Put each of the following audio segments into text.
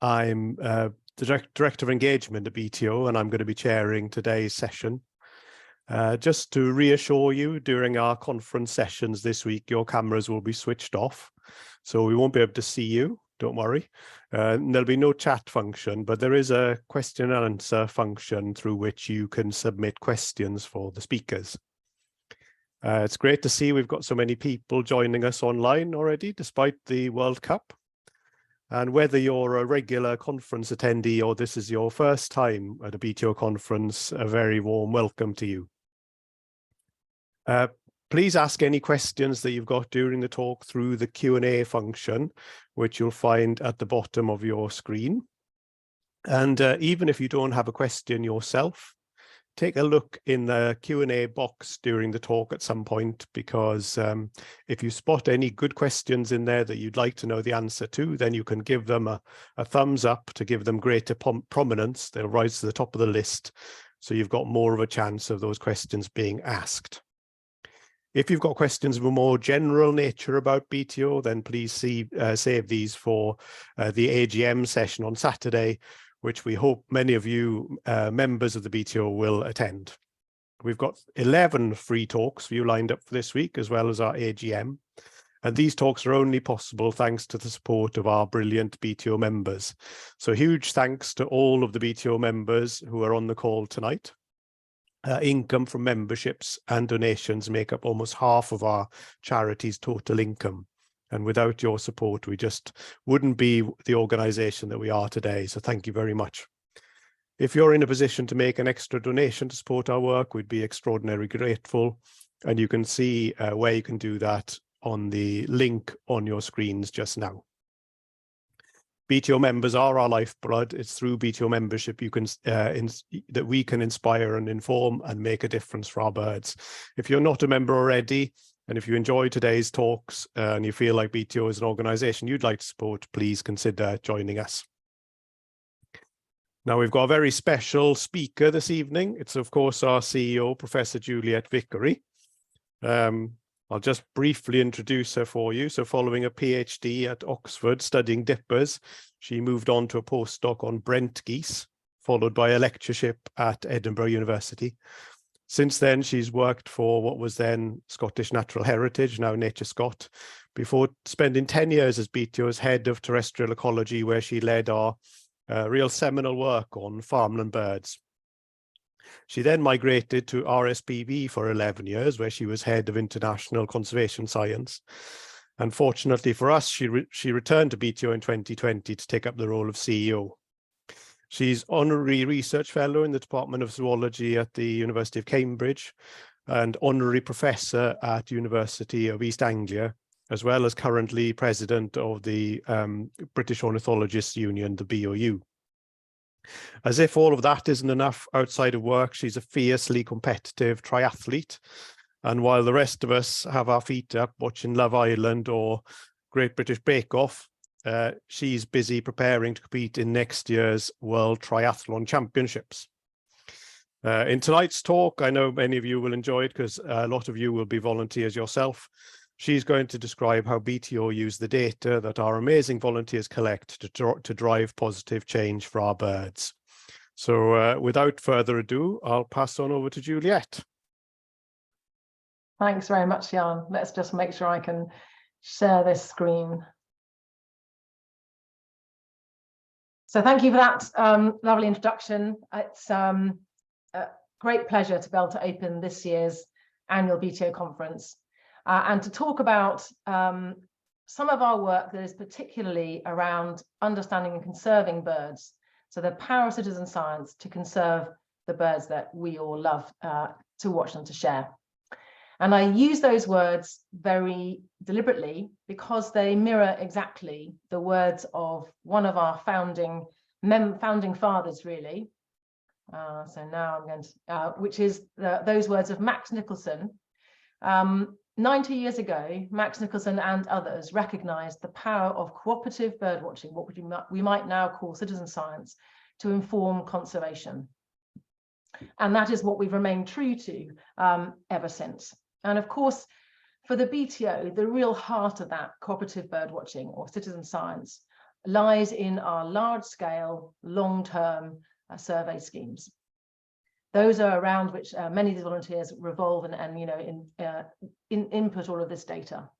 I'm the Director of Engagement at BTO, and I'm going to be chairing today's session. Just to reassure you, during our conference sessions this week, your cameras will be switched off, so we won't be able to see you, don't worry. There'll be no chat function, but there is a question and answer function through which you can submit questions for the speakers. It's great to see we've got so many people joining us online already, despite the World Cup. And whether you're a regular conference attendee or this is your first time at a BTO conference, a very warm welcome to you. Please ask any questions that you've got during the talk through the Q&A function, which you'll find at the bottom of your screen. And even if you don't have a question yourself, take a look in the Q&A box during the talk at some point, because if you spot any good questions in there that you'd like to know the answer to, then you can give them a thumbs up to give them greater prominence. They'll rise to the top of the list, so you've got more of a chance of those questions being asked. If you've got questions of a more general nature about BTO, then please save these for the AGM session on Saturday, which we hope many of you members of the BTO will attend. We've got 11 free talks for you lined up for this week, as well as our AGM. And these talks are only possible thanks to the support of our brilliant BTO members. So huge thanks to all of the BTO members who are on the call tonight. Income from memberships and donations make up almost half of our charity's total income. And without your support, we just wouldn't be the organisation that we are today. So thank you very much. If you're in a position to make an extra donation to support our work, we'd be extraordinarily grateful. And you can see where you can do that on the link on your screens just now. BTO members are our lifeblood. It's through BTO membership you can that we can inspire and inform and make a difference for our birds. If you're not a member already, and if you enjoy today's talks and you feel like BTO is an organisation you'd like to support, please consider joining us. Now, we've got a very special speaker this evening. It's, of course, our CEO, Professor Juliet Vickery. I'll just briefly introduce her for you. So following a PhD at Oxford studying dippers, she moved on to a postdoc on Brent geese, followed by a lectureship at Edinburgh University. Since then, she's worked for what was then Scottish Natural Heritage, now Nature Scot, before spending 10 years as BTO's head of terrestrial ecology, where she led our real seminal work on farmland birds. She then migrated to RSPB for 11 years, where she was head of international conservation science. And fortunately for us, she returned to BTO in 2020 to take up the role of CEO. She's honorary research fellow in the Department of Zoology at the University of Cambridge and honorary professor at University of East Anglia, as well as currently president of the British Ornithologists Union, the BOU. As if all of that isn't enough outside of work, she's a fiercely competitive triathlete. And while the rest of us have our feet up watching Love Island or Great British Bake Off, she's busy preparing to compete in next year's World Triathlon Championships. In tonight's talk, I know many of you will enjoy it because a lot of you will be volunteers yourself. She's going to describe how BTO use the data that our amazing volunteers collect to drive positive change for our birds. So without further ado, I'll pass on over to Juliet. Thanks very much, Jan. Let's just make sure I can share this screen. So thank you for that lovely introduction. It's a great pleasure to be able to open this year's annual BTO conference. And to talk about some of our work that is particularly around understanding and conserving birds. So the power of citizen science to conserve the birds that we all love to watch and to share. And I use those words very deliberately because they mirror exactly the words of one of our founding fathers, really. So now I'm going to, which is those words of Max Nicholson. 90 years ago, Max Nicholson and others recognized the power of cooperative birdwatching, what we might now call citizen science, to inform conservation. And that is what we've remained true to ever since. And of course, for the BTO, the real heart of that cooperative bird watching or citizen science lies in our large-scale, long-term survey schemes. Those are around which many of these volunteers revolve and you know, input all of this data.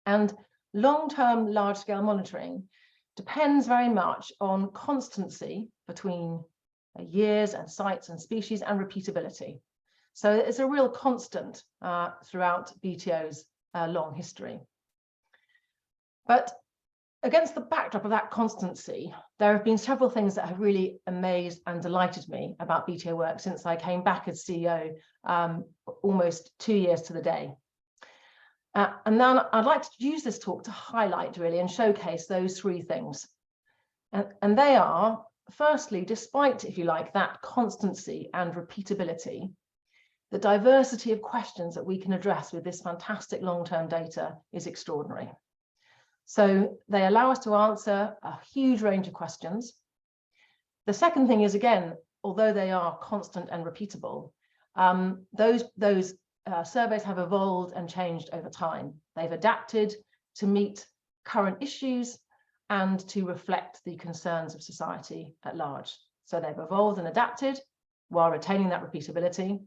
And long-term, large-scale monitoring depends very much on constancy between years and sites and species and repeatability. So it's a real constant throughout BTO's long history. But against the backdrop of that constancy, there have been several things that have really amazed and delighted me about BTO work since I came back as CEO almost 2 years to the day. And then I'd like to use this talk to highlight really and showcase those three things. And they are, firstly, despite, if you like, that constancy and repeatability, the diversity of questions that we can address with this fantastic long-term data is extraordinary. So they allow us to answer a huge range of questions. The second thing is, again, although they are constant and repeatable, those surveys have evolved and changed over time. They've adapted to meet current issues and to reflect the concerns of society at large. So they've evolved and adapted while retaining that repeatability.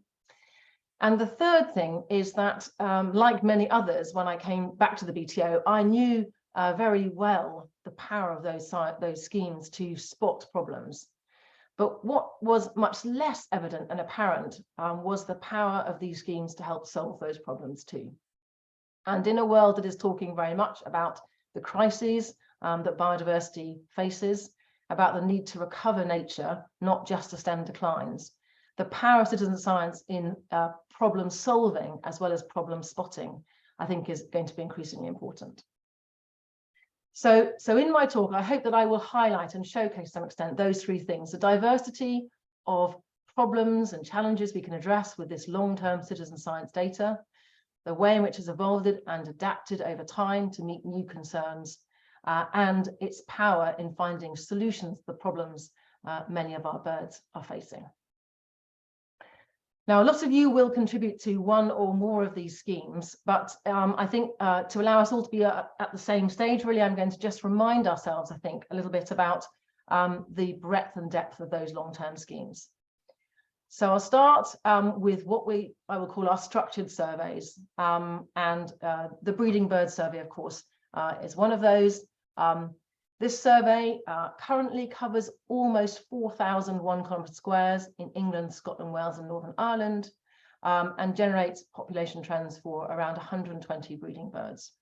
And the third thing is that, like many others, when I came back to the BTO, I knew very well the power of those schemes to spot problems. But what was much less evident and apparent was the power of these schemes to help solve those problems too. And in a world that is talking very much about the crises that biodiversity faces, about the need to recover nature, not just to stem declines, the power of citizen science in problem solving as well as problem spotting, I think, is going to be increasingly important. So in my talk, I hope that I will highlight and showcase to some extent those three things: the diversity of problems and challenges we can address with this long-term citizen science data, the way in which it's evolved and adapted over time to meet new concerns, and its power in finding solutions to the problems many of our birds are facing. Now, lots of you will contribute to one or more of these schemes, but I think to allow us all to be at the same stage, really, I'm going to just remind ourselves, I think, a little bit about the breadth and depth of those long-term schemes. So I'll start with what I will call our structured surveys, and the breeding bird survey, of course, is one of those. This survey currently covers almost 4,001 kilometre squares in England, Scotland, Wales and Northern Ireland, and generates population trends for around 120 breeding birds.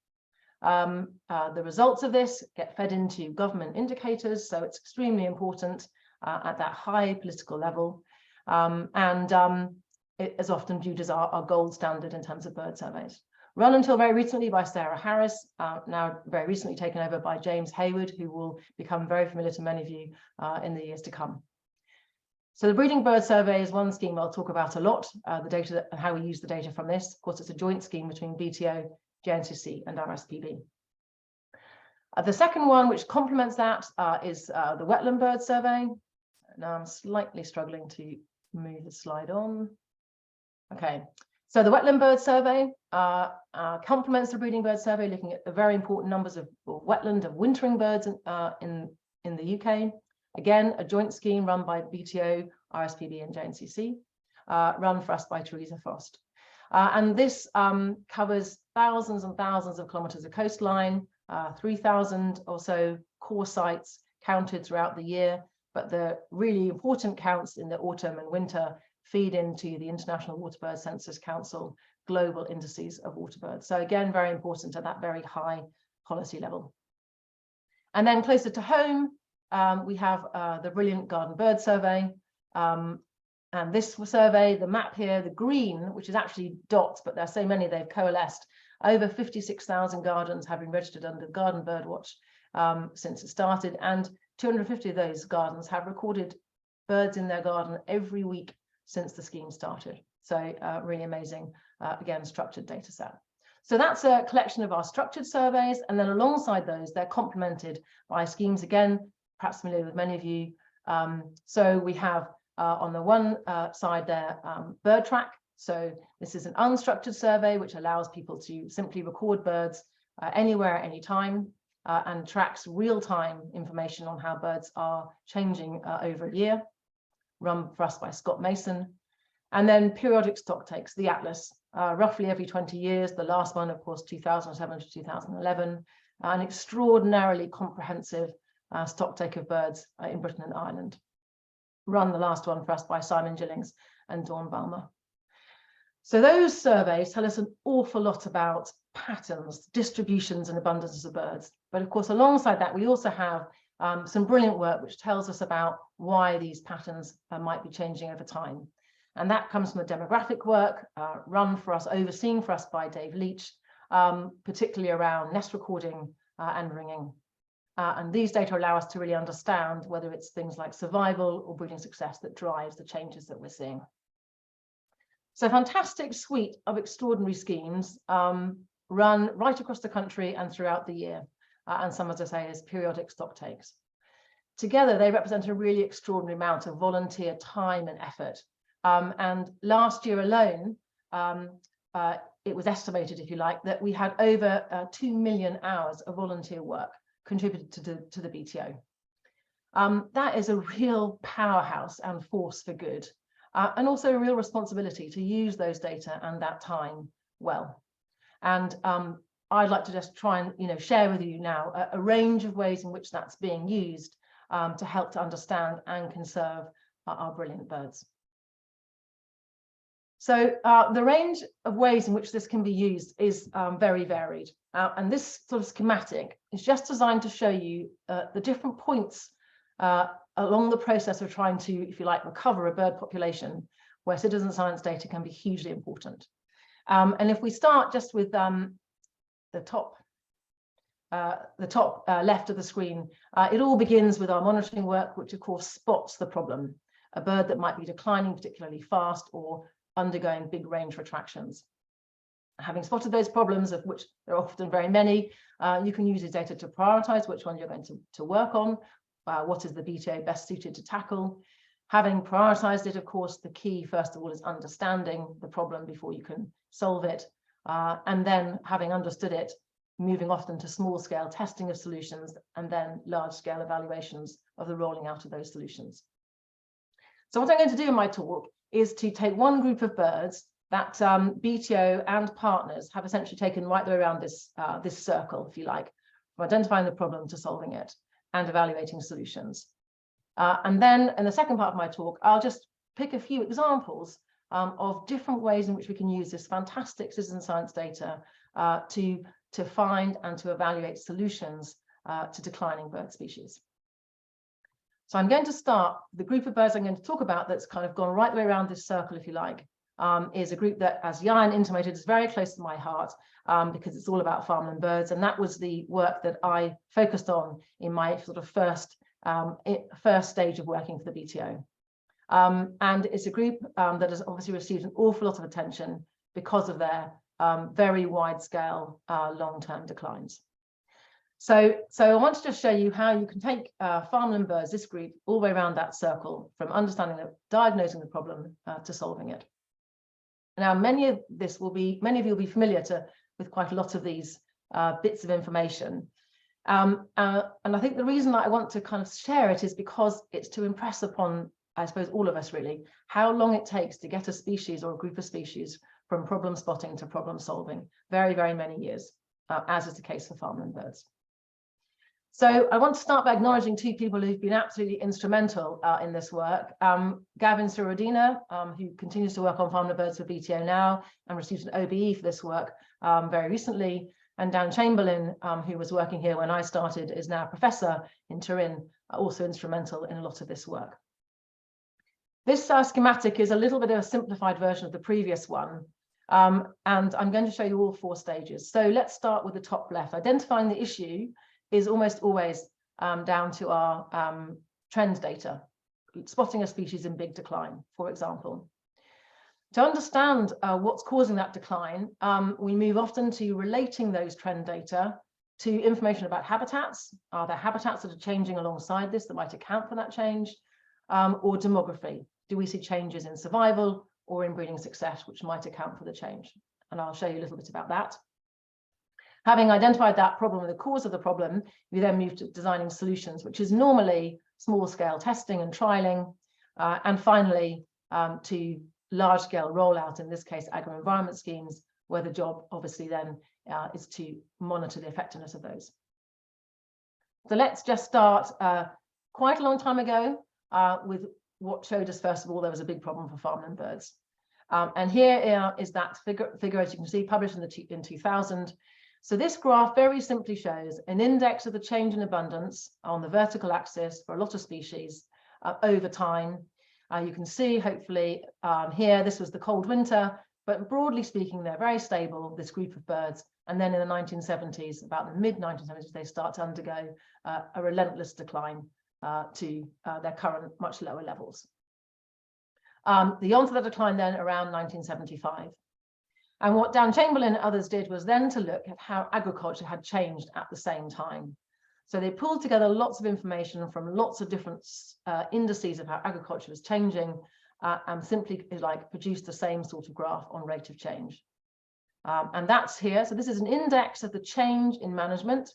The results of this get fed into government indicators, so it's extremely important at that high political level, it is often viewed as our gold standard in terms of bird surveys. Run until very recently by Sarah Harris, now very recently taken over by James Hayward, who will become very familiar to many of you in the years to come. So the breeding bird survey is one scheme I'll talk about a lot, the data and how we use the data from this. Of course, it's a joint scheme between BTO, JNCC and RSPB. The second one, which complements that, is the wetland bird survey. Now I'm slightly struggling to move the slide on. Okay. So the wetland bird survey complements the breeding bird survey, looking at the very important numbers of wetland of wintering birds in the UK. Again, a joint scheme run by BTO, RSPB and JNCC, run for us by Teresa Frost. And this covers thousands and thousands of kilometres of coastline, 3,000 or so core sites counted throughout the year, but the really important counts in the autumn and winter feed into the International Waterbird Census Council global indices of waterbirds. So again, very important at that very high policy level. And then closer to home, we have the brilliant garden bird survey. And this survey, the map here, the green, which is actually dots, but there are so many they've coalesced, over 56,000 gardens have been registered under Garden Birdwatch since it started, and 250 of those gardens have recorded birds in their garden every week since the scheme started. So really amazing, again, structured data set. So that's a collection of our structured surveys, and then alongside those, they're complemented by schemes, again, perhaps familiar with many of you. So we have on the one side there, BirdTrack, So this is an unstructured survey, which allows people to simply record birds anywhere, at any time, and tracks real-time information on how birds are changing over a year, run for us by Scott Mason. And then periodic stock takes, the Atlas, roughly every 20 years. The last one, of course, 2007 to 2011, an extraordinarily comprehensive stock take of birds in Britain and Ireland. Run the last one for us by Simon Gillings and Dawn Balmer. So those surveys tell us an awful lot about patterns, distributions and abundances of birds. But of course, alongside that, we also have some brilliant work which tells us about why these patterns might be changing over time. And that comes from the demographic work run for us, overseen for us by Dave Leach, particularly around nest recording and ringing. And these data allow us to really understand whether it's things like survival or breeding success that drives the changes that we're seeing. So fantastic suite of extraordinary schemes run right across the country and throughout the year. And some, as I say, as periodic stock takes. Together, they represent a really extraordinary amount of volunteer time and effort. And last year alone, it was estimated, if you like, that we had over 2 million hours of volunteer work contributed to the BTO. That is a real powerhouse and force for good, and also a real responsibility to use those data and that time well. And I'd like to just try and share with you now a range of ways in which that's being used to help to understand and conserve our brilliant birds. So the range of ways in which this can be used is very varied. And this sort of schematic is just designed to show you the different points along the process of trying to, if you like, recover a bird population where citizen science data can be hugely important. And if we start just with the top left of the screen, it all begins with our monitoring work, which of course spots the problem, a bird that might be declining particularly fast or undergoing big range retractions. Having spotted those problems, of which there are often very many, you can use the data to prioritize which one you're going to work on, what is the BTO best suited to tackle. Having prioritized it, of course, the key, first of all, is understanding the problem before you can solve it. And then having understood it, moving often to small-scale testing of solutions and then large-scale evaluations of the rolling out of those solutions. So what I'm going to do in my talk is to take one group of birds that BTO and partners have essentially taken right the way around this circle, if you like, from identifying the problem to solving it and evaluating solutions. And then in the second part of my talk, I'll just pick a few examples of different ways in which we can use this fantastic citizen science data to find and to evaluate solutions to declining bird species. So I'm going to start, the group of birds I'm going to talk about that's kind of gone right the way around this circle, if you like, is a group that, as Jan intimated, is very close to my heart because it's all about farmland birds. And that was the work that I focused on in my sort of first stage of working for the BTO. And it's a group that has obviously received an awful lot of attention because of their very wide-scale long-term declines. So I want to just show you how you can take farmland birds, this group, all the way around that circle, from understanding diagnosing the problem to solving it. Now, many of you will be familiar with quite a lot of these bits of information. And I think the reason that I want to kind of share it is because it's to impress upon, I suppose, all of us really, how long it takes to get a species or a group of species from problem spotting to problem solving. Very, very many years, as is the case for farmland birds. So I want to start by acknowledging two people who've been absolutely instrumental in this work. Gavin Surodina, who continues to work on farmland birds for BTO now and received an OBE for this work very recently. And Dan Chamberlain, who was working here when I started, is now a professor in Turin, also instrumental in a lot of this work. This schematic is a little bit of a simplified version of the previous one. And I'm going to show you all 4 stages. So let's start with the top left. Identifying the issue is almost always down to our trends data, spotting a species in big decline, for example. To understand what's causing that decline, we move often to relating those trend data to information about habitats. Are there habitats that are changing alongside this that might account for that change? Or demography? Do we see changes in survival or inbreeding success, which might account for the change. And I'll show you a little bit about that. Having identified that problem and the cause of the problem, we then move to designing solutions, which is normally small-scale testing and trialing, and finally to large-scale rollout, in this case, agro-environment schemes, where the job obviously then is to monitor the effectiveness of those. So let's just start quite a long time ago with what showed us, first of all, there was a big problem for farmland birds. And here is that figure, as you can see, published in 2000. So this graph very simply shows an index of the change in abundance on the vertical axis for a lot of species over time. You can see, hopefully, here, this was the cold winter, but broadly speaking, they're very stable, this group of birds. And then in the 1970s, about the mid-1970s, they start to undergo a relentless decline to their current much lower levels. The onset of the decline then around 1975. And what Dan Chamberlain and others did was then to look at how agriculture had changed at the same time. So they pulled together lots of information from lots of different indices of how agriculture was changing and simply produced the same sort of graph on rate of change. And that's here. So this is an index of the change in management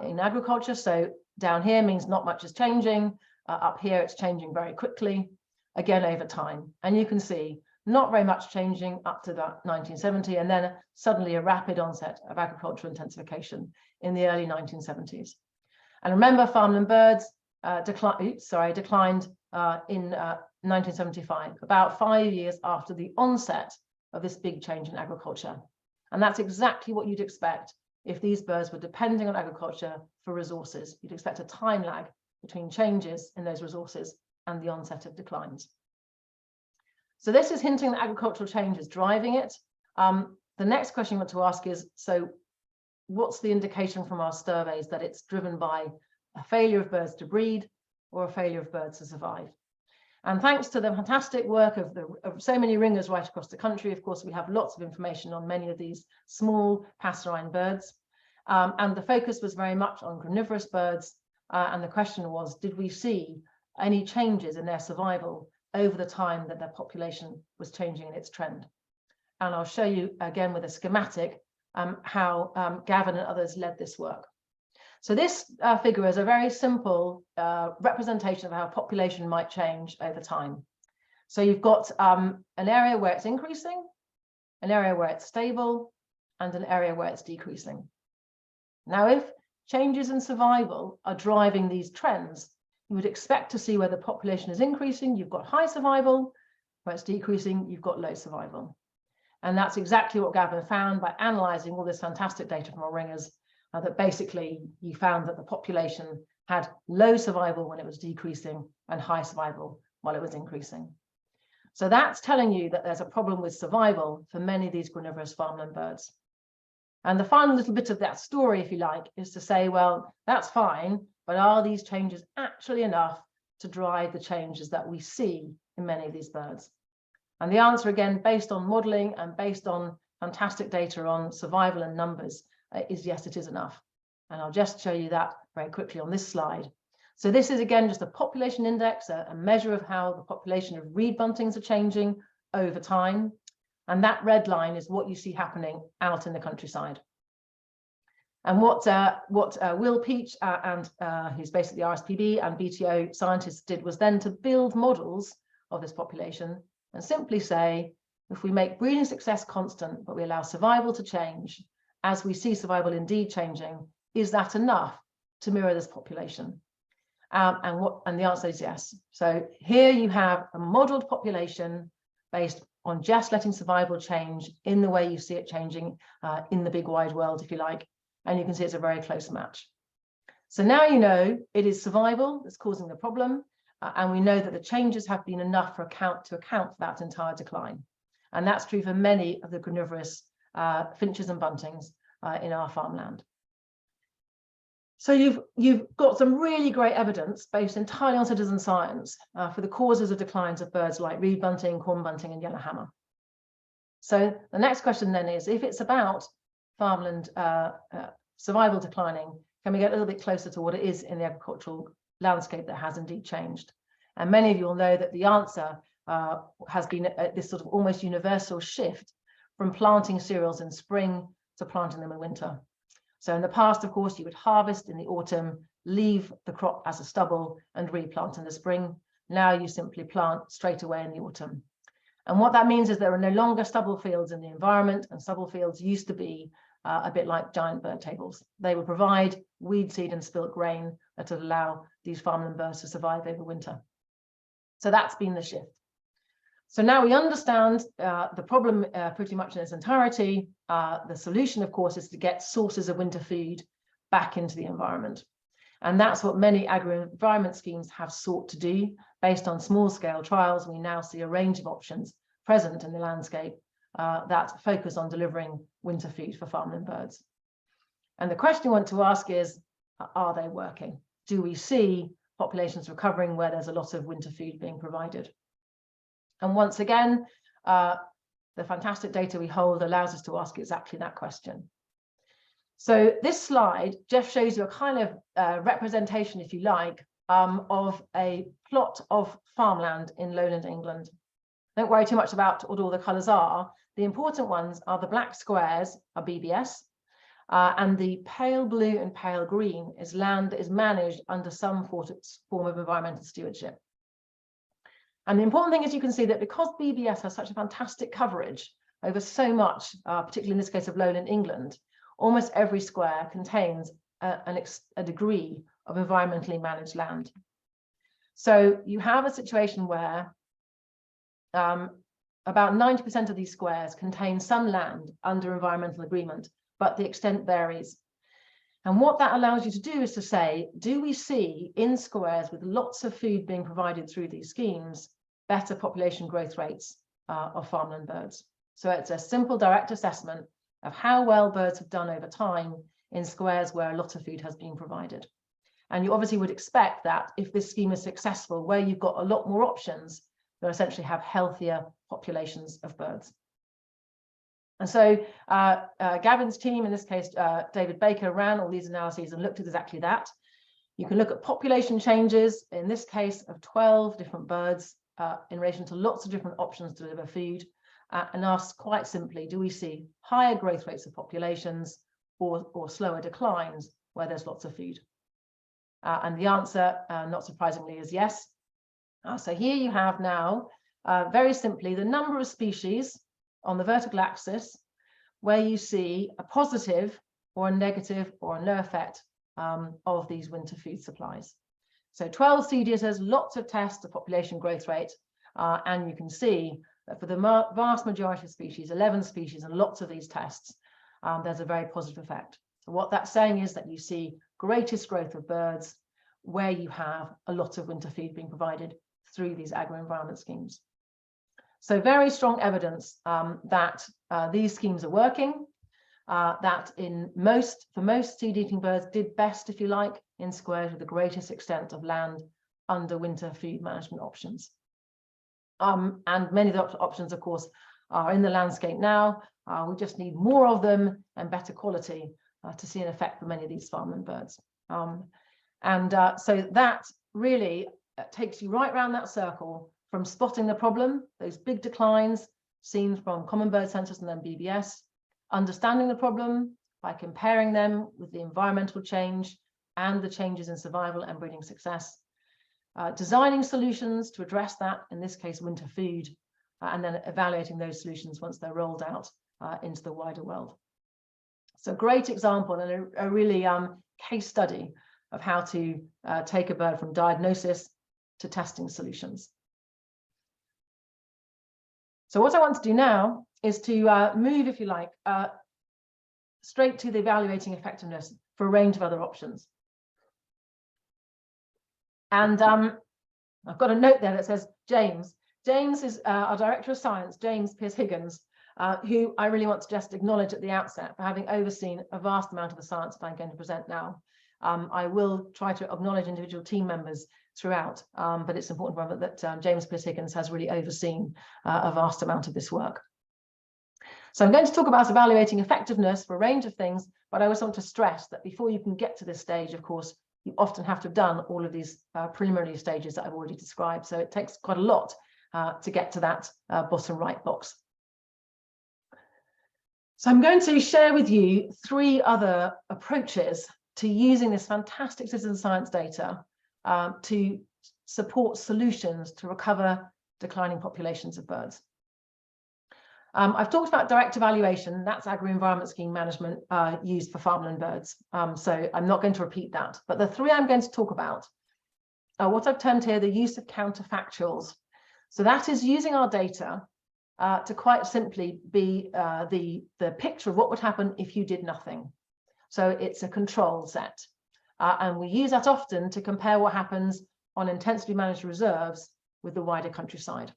in agriculture. So down here means not much is changing. Up here, it's changing very quickly, again, over time. And you can see not very much changing up to that 1970, and then suddenly a rapid onset of agricultural intensification in the early 1970s. And remember, farmland birds declined in 1975, about 5 years after the onset of this big change in agriculture. And that's exactly what you'd expect if these birds were depending on agriculture for resources. You'd expect a time lag between changes in those resources and the onset of declines. So this is hinting that agricultural change is driving it. The next question I want to ask is, so what's the indication from our surveys that it's driven by a failure of birds to breed or a failure of birds to survive? And thanks to the fantastic work of so many ringers right across the country, of course, we have lots of information on many of these small passerine birds. And the focus was very much on granivorous birds. And the question was, did we see any changes in their survival over the time that their population was changing in its trend? And I'll show you again with a schematic how Gavin and others led this work. So this figure is a very simple representation of how population might change over time. So you've got an area where it's increasing, an area where it's stable, and an area where it's decreasing. Now, if changes in survival are driving these trends, you would expect to see where the population is increasing, you've got high survival, where it's decreasing, you've got low survival. And that's exactly what Gavin found by analysing all this fantastic data from our ringers, that basically you found that the population had low survival when it was decreasing and high survival while it was increasing. So that's telling you that there's a problem with survival for many of these granivorous farmland birds. And the final little bit of that story, if you like, is to say, well, that's fine, but are these changes actually enough to drive the changes that we see in many of these birds? And the answer, again, based on modelling and based on fantastic data on survival and numbers, is yes, it is enough. And I'll just show you that very quickly on this slide. So this is, again, just a population index, a measure of how the population of reed buntings are changing over time. And that red line is what you see happening out in the countryside. And what Will Peach who's basically RSPB and BTO scientists did was then to build models of this population and simply say, if we make breeding success constant, but we allow survival to change, as we see survival indeed changing, is that enough to mirror this population? And the answer is yes. So here you have a modeled population based on just letting survival change in the way you see it changing in the big wide world, if you like. And you can see it's a very close match. So now you know it is survival that's causing the problem. And we know that the changes have been enough to account for that entire decline. And that's true for many of the granivorous finches and buntings in our farmland. So you've got some really great evidence based entirely on citizen science for the causes of declines of birds like reed bunting, corn bunting, and yellowhammer. So the next question then is, if it's about farmland survival declining, can we get a little bit closer to what it is in the agricultural landscape that has indeed changed? And many of you will know that the answer has been this sort of almost universal shift from planting cereals in spring to planting them in winter. So in the past, of course, you would harvest in the autumn, leave the crop as a stubble and replant in the spring. Now you simply plant straight away in the autumn. And what that means is there are no longer stubble fields in the environment, and stubble fields used to be a bit like giant bird tables. They would provide weed seed and spilt grain that would allow these farmland birds to survive over winter. So that's been the shift. So now we understand the problem pretty much in its entirety. The solution, of course, is to get sources of winter food back into the environment. And that's what many agri-environment schemes have sought to do. Based on small-scale trials, we now see a range of options present in the landscape that focus on delivering winter food for farmland birds. And the question I want to ask is, are they working? Do we see populations recovering where there's a lot of winter food being provided? And once again, the fantastic data we hold allows us to ask exactly that question. So this slide just shows you a kind of representation, if you like, of a plot of farmland in lowland England. Don't worry too much about what all the colours are. The important ones are the black squares are BBS, and the pale blue and pale green is land that is managed under some form of environmental stewardship. And the important thing is you can see that because BBS has such a fantastic coverage over so much, particularly in this case of lowland England, almost every square contains a degree of environmentally managed land. So you have a situation where about 90% of these squares contain some land under environmental agreement, but the extent varies. And what that allows you to do is to say, do we see in squares with lots of food being provided through these schemes, better population growth rates of farmland birds? So it's a simple direct assessment of how well birds have done over time in squares where a lot of food has been provided. And you obviously would expect that if this scheme is successful, where you've got a lot more options, you'll essentially have healthier populations of birds. And so Gavin's team, in this case, David Baker, ran all these analyses and looked at exactly that. You can look at population changes, in this case of 12 different birds in relation to lots of different options to deliver food, and ask quite simply, do we see higher growth rates of populations or slower declines where there's lots of food? And the answer, not surprisingly, is yes. So here you have now, very simply, the number of species on the vertical axis where you see a positive or a negative or no effect of these winter food supplies. So 12 seed eaters, lots of tests of population growth rate, and you can see that for the vast majority of species, 11 species and lots of these tests, there's a very positive effect. So what that's saying is that you see greatest growth of birds where you have a lot of winter food being provided through these agro-environment schemes. So very strong evidence that these schemes are working, that for most seed-eating birds did best, if you like, in squares with the greatest extent of land under winter food management options. And many of the options, of course, are in the landscape now. We just need more of them and better quality to see an effect for many of these farmland birds. So that really takes you right around that circle from spotting the problem, those big declines seen from common bird census and then BBS, understanding the problem by comparing them with the environmental change and the changes in survival and breeding success, designing solutions to address that, in this case, winter food, and then evaluating those solutions once they're rolled out into the wider world. So great example and a really case study of how to take a bird from diagnosis to testing solutions. So what I want to do now is to move, if you like, straight to the evaluating effectiveness for a range of other options. And I've got a note there that says James. James is our Director of Science, James Pearce-Higgins, who I really want to just acknowledge at the outset for having overseen a vast amount of the science that I'm going to present now. I will try to acknowledge individual team members throughout, but it's important to remember that James Pearce-Higgins has really overseen a vast amount of this work. So I'm going to talk about evaluating effectiveness for a range of things, but I also want to stress that before you can get to this stage, of course, you often have to have done all of these preliminary stages that I've already described. So it takes quite a lot to get to that bottom right box. So I'm going to share with you 3 other approaches to using this fantastic citizen science data to support solutions to recover declining populations of birds. I've talked about direct evaluation. That's agri-environment scheme management used for farmland birds. So I'm not going to repeat that. But the 3 I'm going to talk about are what I've termed here the use of counterfactuals. So that is using our data to quite simply be the picture of what would happen if you did nothing. So it's a control set. And we use that often to compare what happens on intensively managed reserves with the wider countryside.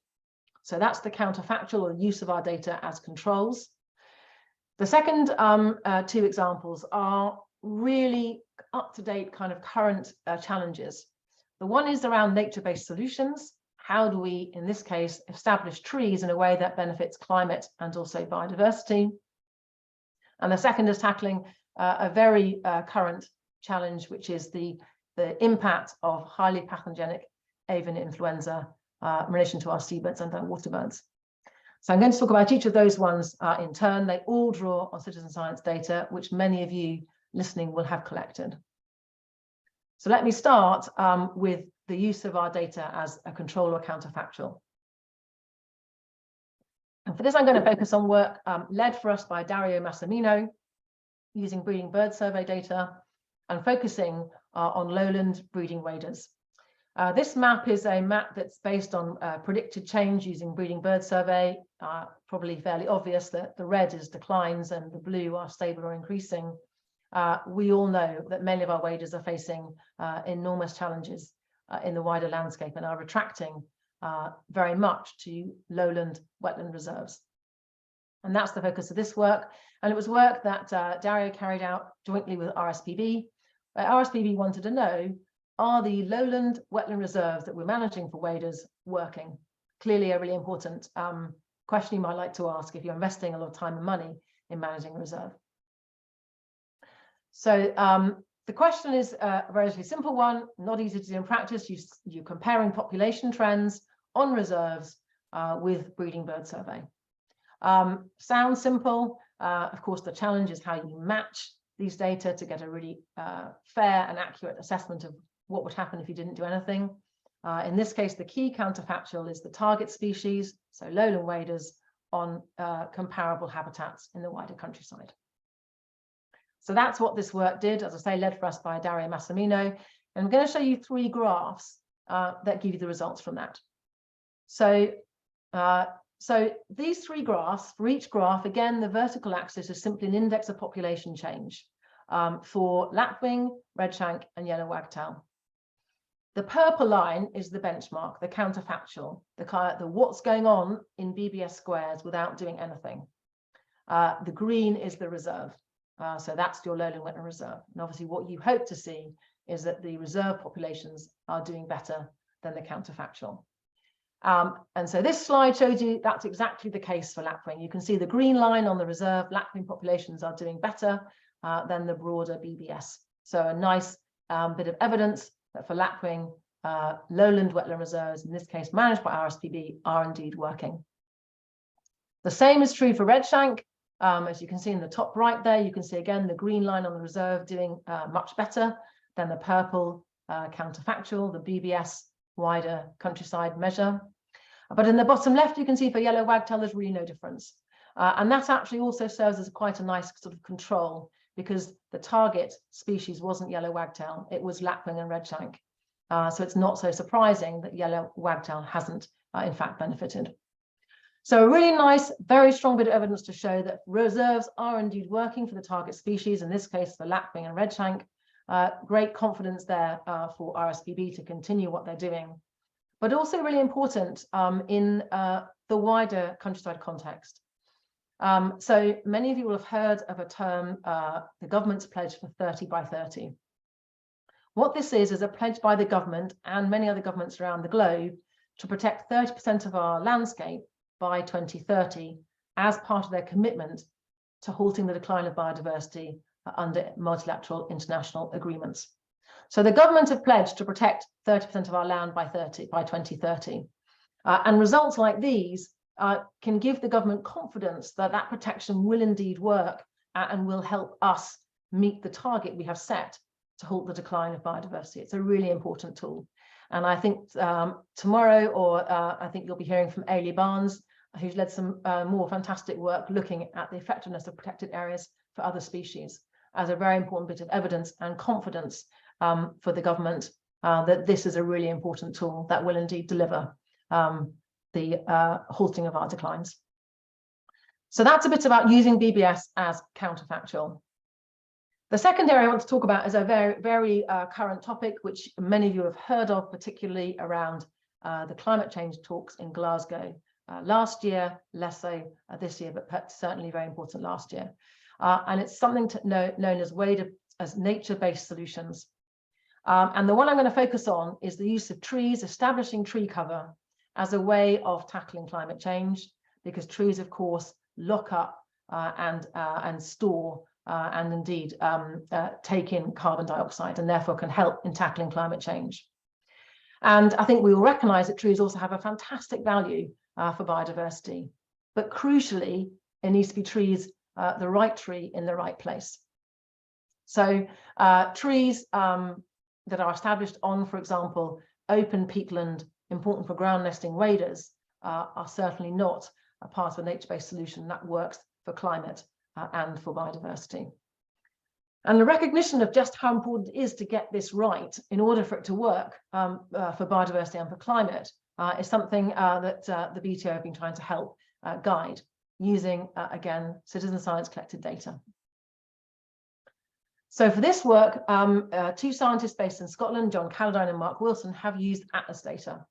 So that's the counterfactual, or use of our data as controls. The second 2 examples are really up-to-date kind of current challenges. The one is around nature-based solutions. How do we, in this case, establish trees in a way that benefits climate and also biodiversity? And the second is tackling a very current challenge, which is the impact of highly pathogenic avian influenza in relation to our seabirds and our water birds. So I'm going to talk about each of those ones in turn. They all draw on citizen science data, which many of you listening will have collected. So let me start with the use of our data as a control or counterfactual. And for this, I'm going to focus on work led for us by Dario Massimino, using breeding bird survey data and focusing on lowland breeding waders. This map is a map that's based on predicted change using breeding bird survey. Probably fairly obvious that the red is declines and the blue are stable or increasing. We all know that many of our waders are facing enormous challenges in the wider landscape and are retracting very much to lowland wetland reserves. And that's the focus of this work. And it was work that Dario carried out jointly with RSPB. RSPB wanted to know, are the lowland wetland reserves that we're managing for waders working? Clearly a really important question you might like to ask if you're investing a lot of time and money in managing a reserve. So the question is a relatively simple one, not easy to do in practice. You're comparing population trends on reserves with breeding bird survey. Sounds simple. Of course, the challenge is how you match these data to get a really fair and accurate assessment of what would happen if you didn't do anything. In this case, the key counterfactual is the target species, so lowland waders, on comparable habitats in the wider countryside. So that's what this work did, as I say, led for us by Dario Massimino. And I'm going to show you 3 graphs that give you the results from that. So these 3 graphs, for each graph, again, the vertical axis is simply an index of population change for lapwing, redshank, and yellow wagtail. The purple line is the benchmark, the counterfactual, the what's going on in BBS squares without doing anything. The green is the reserve. So that's your lowland wetland reserve. And obviously what you hope to see is that the reserve populations are doing better than the counterfactual. And so this slide shows you that's exactly the case for lapwing. You can see the green line on the reserve, lapwing populations are doing better than the broader BBS. So a nice bit of evidence that for lapwing, lowland wetland reserves, in this case managed by RSPB, are indeed working. The same is true for redshank. As you can see in the top right there, you can see again the green line on the reserve doing much better than the purple counterfactual, the BBS wider countryside measure. But in the bottom left, you can see for yellow wagtail, there's really no difference. And that actually also serves as quite a nice sort of control, because the target species wasn't yellow wagtail, it was lapwing and redshank. So it's not so surprising that yellow wagtail hasn't in fact benefited. So a really nice, very strong bit of evidence to show that reserves are indeed working for the target species, in this case for lapwing and redshank. Great confidence there for RSPB to continue what they're doing, but also really important in the wider countryside context. So many of you will have heard of a term, the government's pledge for 30 by 30. What this is a pledge by the government and many other governments around the globe to protect 30% of our landscape by 2030 as part of their commitment to halting the decline of biodiversity under multilateral international agreements. So the government have pledged to protect 30% of our land by 2030. And results like these can give the government confidence that that protection will indeed work and will help us meet the target we have set to halt the decline of biodiversity. It's a really important tool. And I think tomorrow, or I think you'll be hearing from Ailey Barnes, who's led some more fantastic work looking at the effectiveness of protected areas for other species, as a very important bit of evidence and confidence for the government that this is a really important tool that will indeed deliver the halting of our declines. So that's a bit about using BBS as counterfactual. The second area I want to talk about is a very current topic, which many of you have heard of, particularly around the climate change talks in Glasgow last year, less so this year, but certainly very important last year. And it's something known as nature-based solutions. And the one I'm going to focus on is the use of trees, establishing tree cover as a way of tackling climate change, because trees, of course, lock up and store and indeed take in carbon dioxide, and therefore can help in tackling climate change. And I think we will recognise that trees also have a fantastic value for biodiversity, but crucially, it needs to be trees, the right tree in the right place. So trees that are established on, for example, open peatland, important for ground nesting waders, are certainly not a part of a nature-based solution that works for climate and for biodiversity. And the recognition of just how important it is to get this right in order for it to work for biodiversity and for climate is something that the BTO have been trying to help guide using, again, citizen science collected data. So for this work, two scientists based in Scotland, John Calladine and Mark Wilson, have used Atlas data.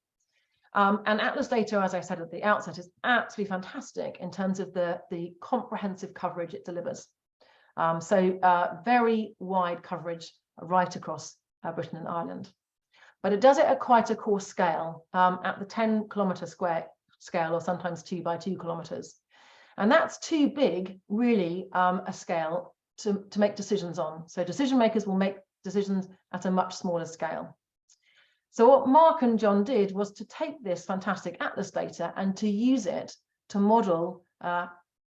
And Atlas data, as I said at the outset, is absolutely fantastic in terms of the comprehensive coverage it delivers. So very wide coverage right across Britain and Ireland. But it does it at quite a coarse scale, at the 10-kilometre square scale, or sometimes 2 by 2 kilometres. And that's too big, really, a scale to make decisions on. So decision makers will make decisions at a much smaller scale. So what Mark and John did was to take this fantastic Atlas data and to use it to model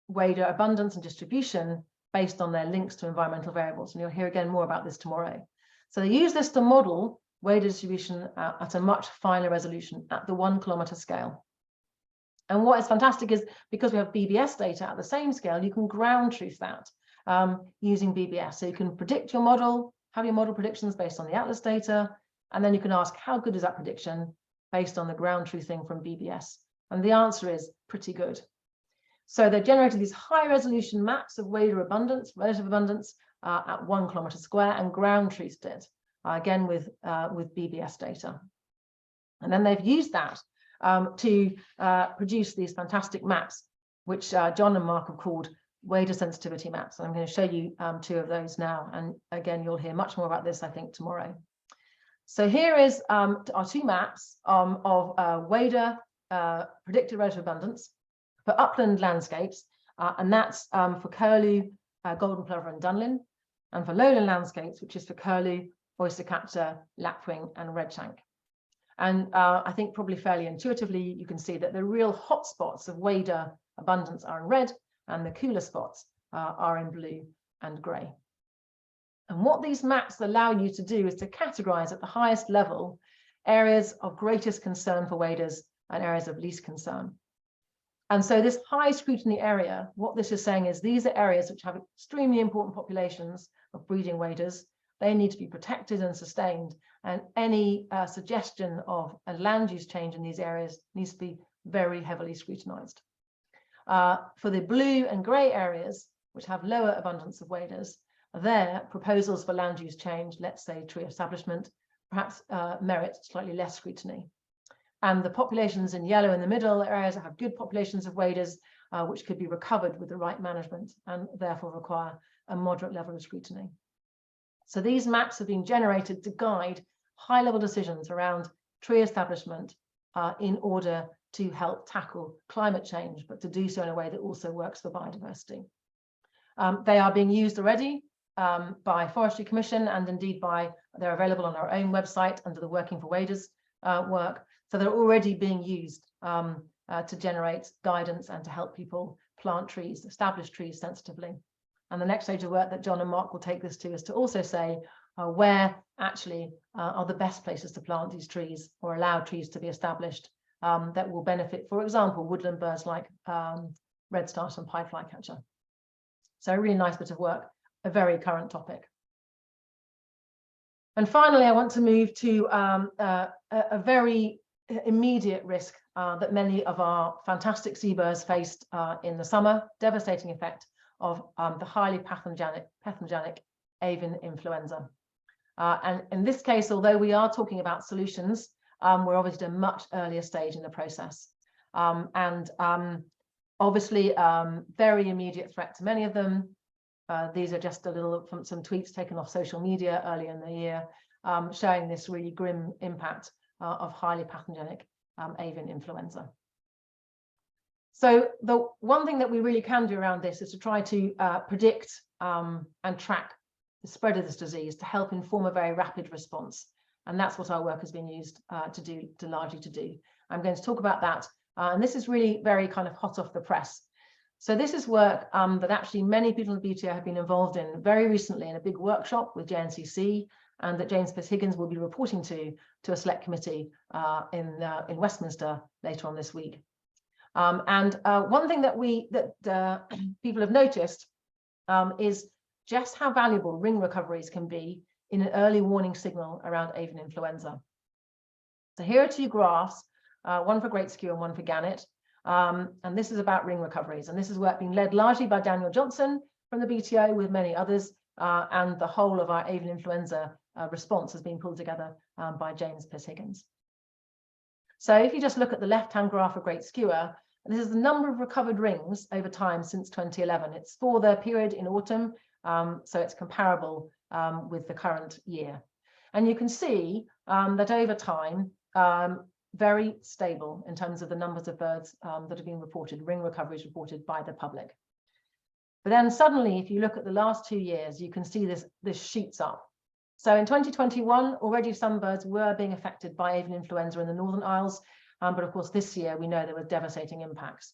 wader abundance and distribution based on their links to environmental variables. And you'll hear again more about this tomorrow. So they use this to model wader distribution at a much finer resolution at the 1 kilometre scale. And what is fantastic is, because we have BBS data at the same scale, you can ground truth that using BBS. So you can predict your model, have your model predictions based on the Atlas data, and then you can ask, how good is that prediction based on the ground truthing from BBS? And the answer is pretty good. So they generated these high resolution maps of wader abundance, relative abundance at 1 kilometre square, and ground truthed it, again with BBS data. And then they've used that to produce these fantastic maps, which John and Mark have called wader sensitivity maps. And I'm going to show you 2 of those now. And again, you'll hear much more about this, I think, tomorrow. So here is our 2 maps of wader predicted relative abundance for upland landscapes, and that's for curlew, golden plover and dunlin, and for lowland landscapes, which is for curlew, oystercatcher, lapwing and redshank. And I think probably fairly intuitively, you can see that the real hotspots of wader abundance are in red, and the cooler spots are in blue and grey. And what these maps allow you to do is to categorize at the highest level areas of greatest concern for waders and areas of least concern. And so this high scrutiny area, what this is saying is these are areas which have extremely important populations of breeding waders. They need to be protected and sustained. And any suggestion of a land use change in these areas needs to be very heavily scrutinized. For the blue and grey areas, which have lower abundance of waders, their proposals for land use change, let's say tree establishment, perhaps merit slightly less scrutiny. And the populations in yellow in the middle areas that have good populations of waders, which could be recovered with the right management and therefore require a moderate level of scrutiny. So these maps have been generated to guide high-level decisions around tree establishment in order to help tackle climate change, but to do so in a way that also works for biodiversity. They are being used already by Forestry Commission, and indeed they're available on our own website under the Working for Waders work. So they're already being used to generate guidance and to help people plant trees, establish trees sensitively. And the next stage of work that John and Mark will take this to is to also say where actually are the best places to plant these trees or allow trees to be established that will benefit, for example, woodland birds like redstart and pied flycatcher. So a really nice bit of work, a very current topic. And finally, I want to move to a very immediate risk that many of our fantastic seabirds faced in the summer, devastating effect of the highly pathogenic avian influenza. And in this case, although we are talking about solutions, we're obviously at a much earlier stage in the process. Obviously, very immediate threat to many of them. These are just a little from some tweets taken off social media earlier in the year, showing this really grim impact of highly pathogenic avian influenza. So the one thing that we really can do around this is to try to predict and track the spread of this disease to help inform a very rapid response. And that's what our work has been used largely to do. I'm going to talk about that. And this is really very kind of hot off the press. So this is work that actually many people in the BTO have been involved in very recently in a big workshop with JNCC, and that James Fitzhiggins will be reporting to a select committee in Westminster later on this week. One thing that people have noticed is just how valuable ring recoveries can be in an early warning signal around avian influenza. So here are two graphs, one for great skewer and one for gannet. And this is about ring recoveries. And this is work being led largely by Daniel Johnson from the BTO with many others. And the whole of our avian influenza response has been pulled together by James Fitzhiggins. So if you just look at the left-hand graph of great skewer, this is the number of recovered rings over time since 2011. It's for the period in autumn, so it's comparable with the current year. And you can see that over time, very stable in terms of the numbers of birds that have been reported, ring recoveries reported by the public. But then suddenly, if you look at the last 2 years, you can see this shoots up. So in 2021, already some birds were being affected by avian influenza in the Northern Isles. But of course, this year, we know there were devastating impacts.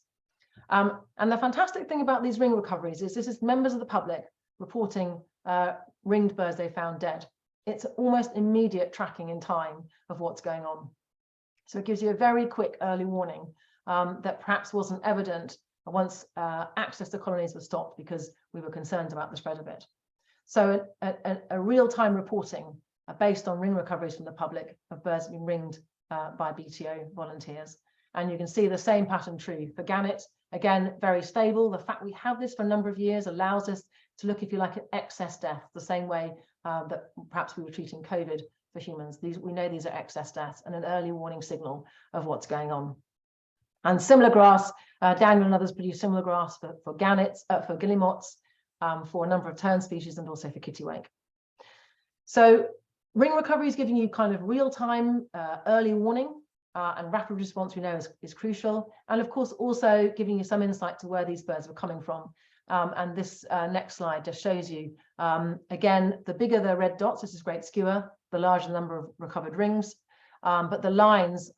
And the fantastic thing about these ring recoveries is this is members of the public reporting ringed birds they found dead. It's almost immediate tracking in time of what's going on. So it gives you a very quick early warning that perhaps wasn't evident once access to colonies was stopped because we were concerned about the spread of it. So a real-time reporting based on ring recoveries from the public of birds being ringed by BTO volunteers. And you can see the same pattern true for gannet. Again, very stable. The fact we have this for a number of years allows us to look, if you like, at excess deaths, the same way that perhaps we were treating COVID for humans. We know these are excess deaths and an early warning signal of what's going on. And similar graphs, Daniel and others produce similar graphs for gannets, for guillemots, for a number of tern species, and also for kittiwake. So ring recovery is giving you kind of real-time early warning and rapid response we know is crucial. And of course, also giving you some insight to where these birds were coming from. And this next slide just shows you, again, the bigger the red dots, this is great skewer, the larger the number of recovered rings. But the lines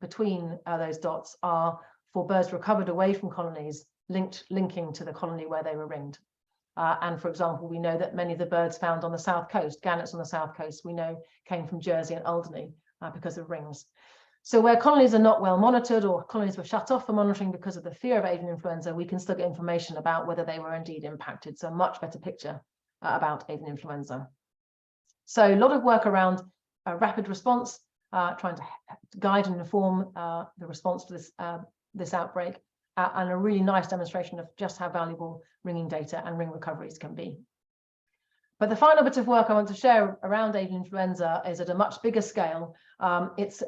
between those dots are for birds recovered away from colonies, linking to the colony where they were ringed. And for example, we know that many of the birds found on the south coast, gannets on the south coast, we know came from Jersey and Alderney because of rings. So where colonies are not well monitored or colonies were shut off for monitoring because of the fear of avian influenza, we can still get information about whether they were indeed impacted. So a much better picture about avian influenza. So a lot of work around rapid response, trying to guide and inform the response to this outbreak, and a really nice demonstration of just how valuable ringing data and ring recoveries can be. But the final bit of work I want to share around avian influenza is at a much bigger scale. It's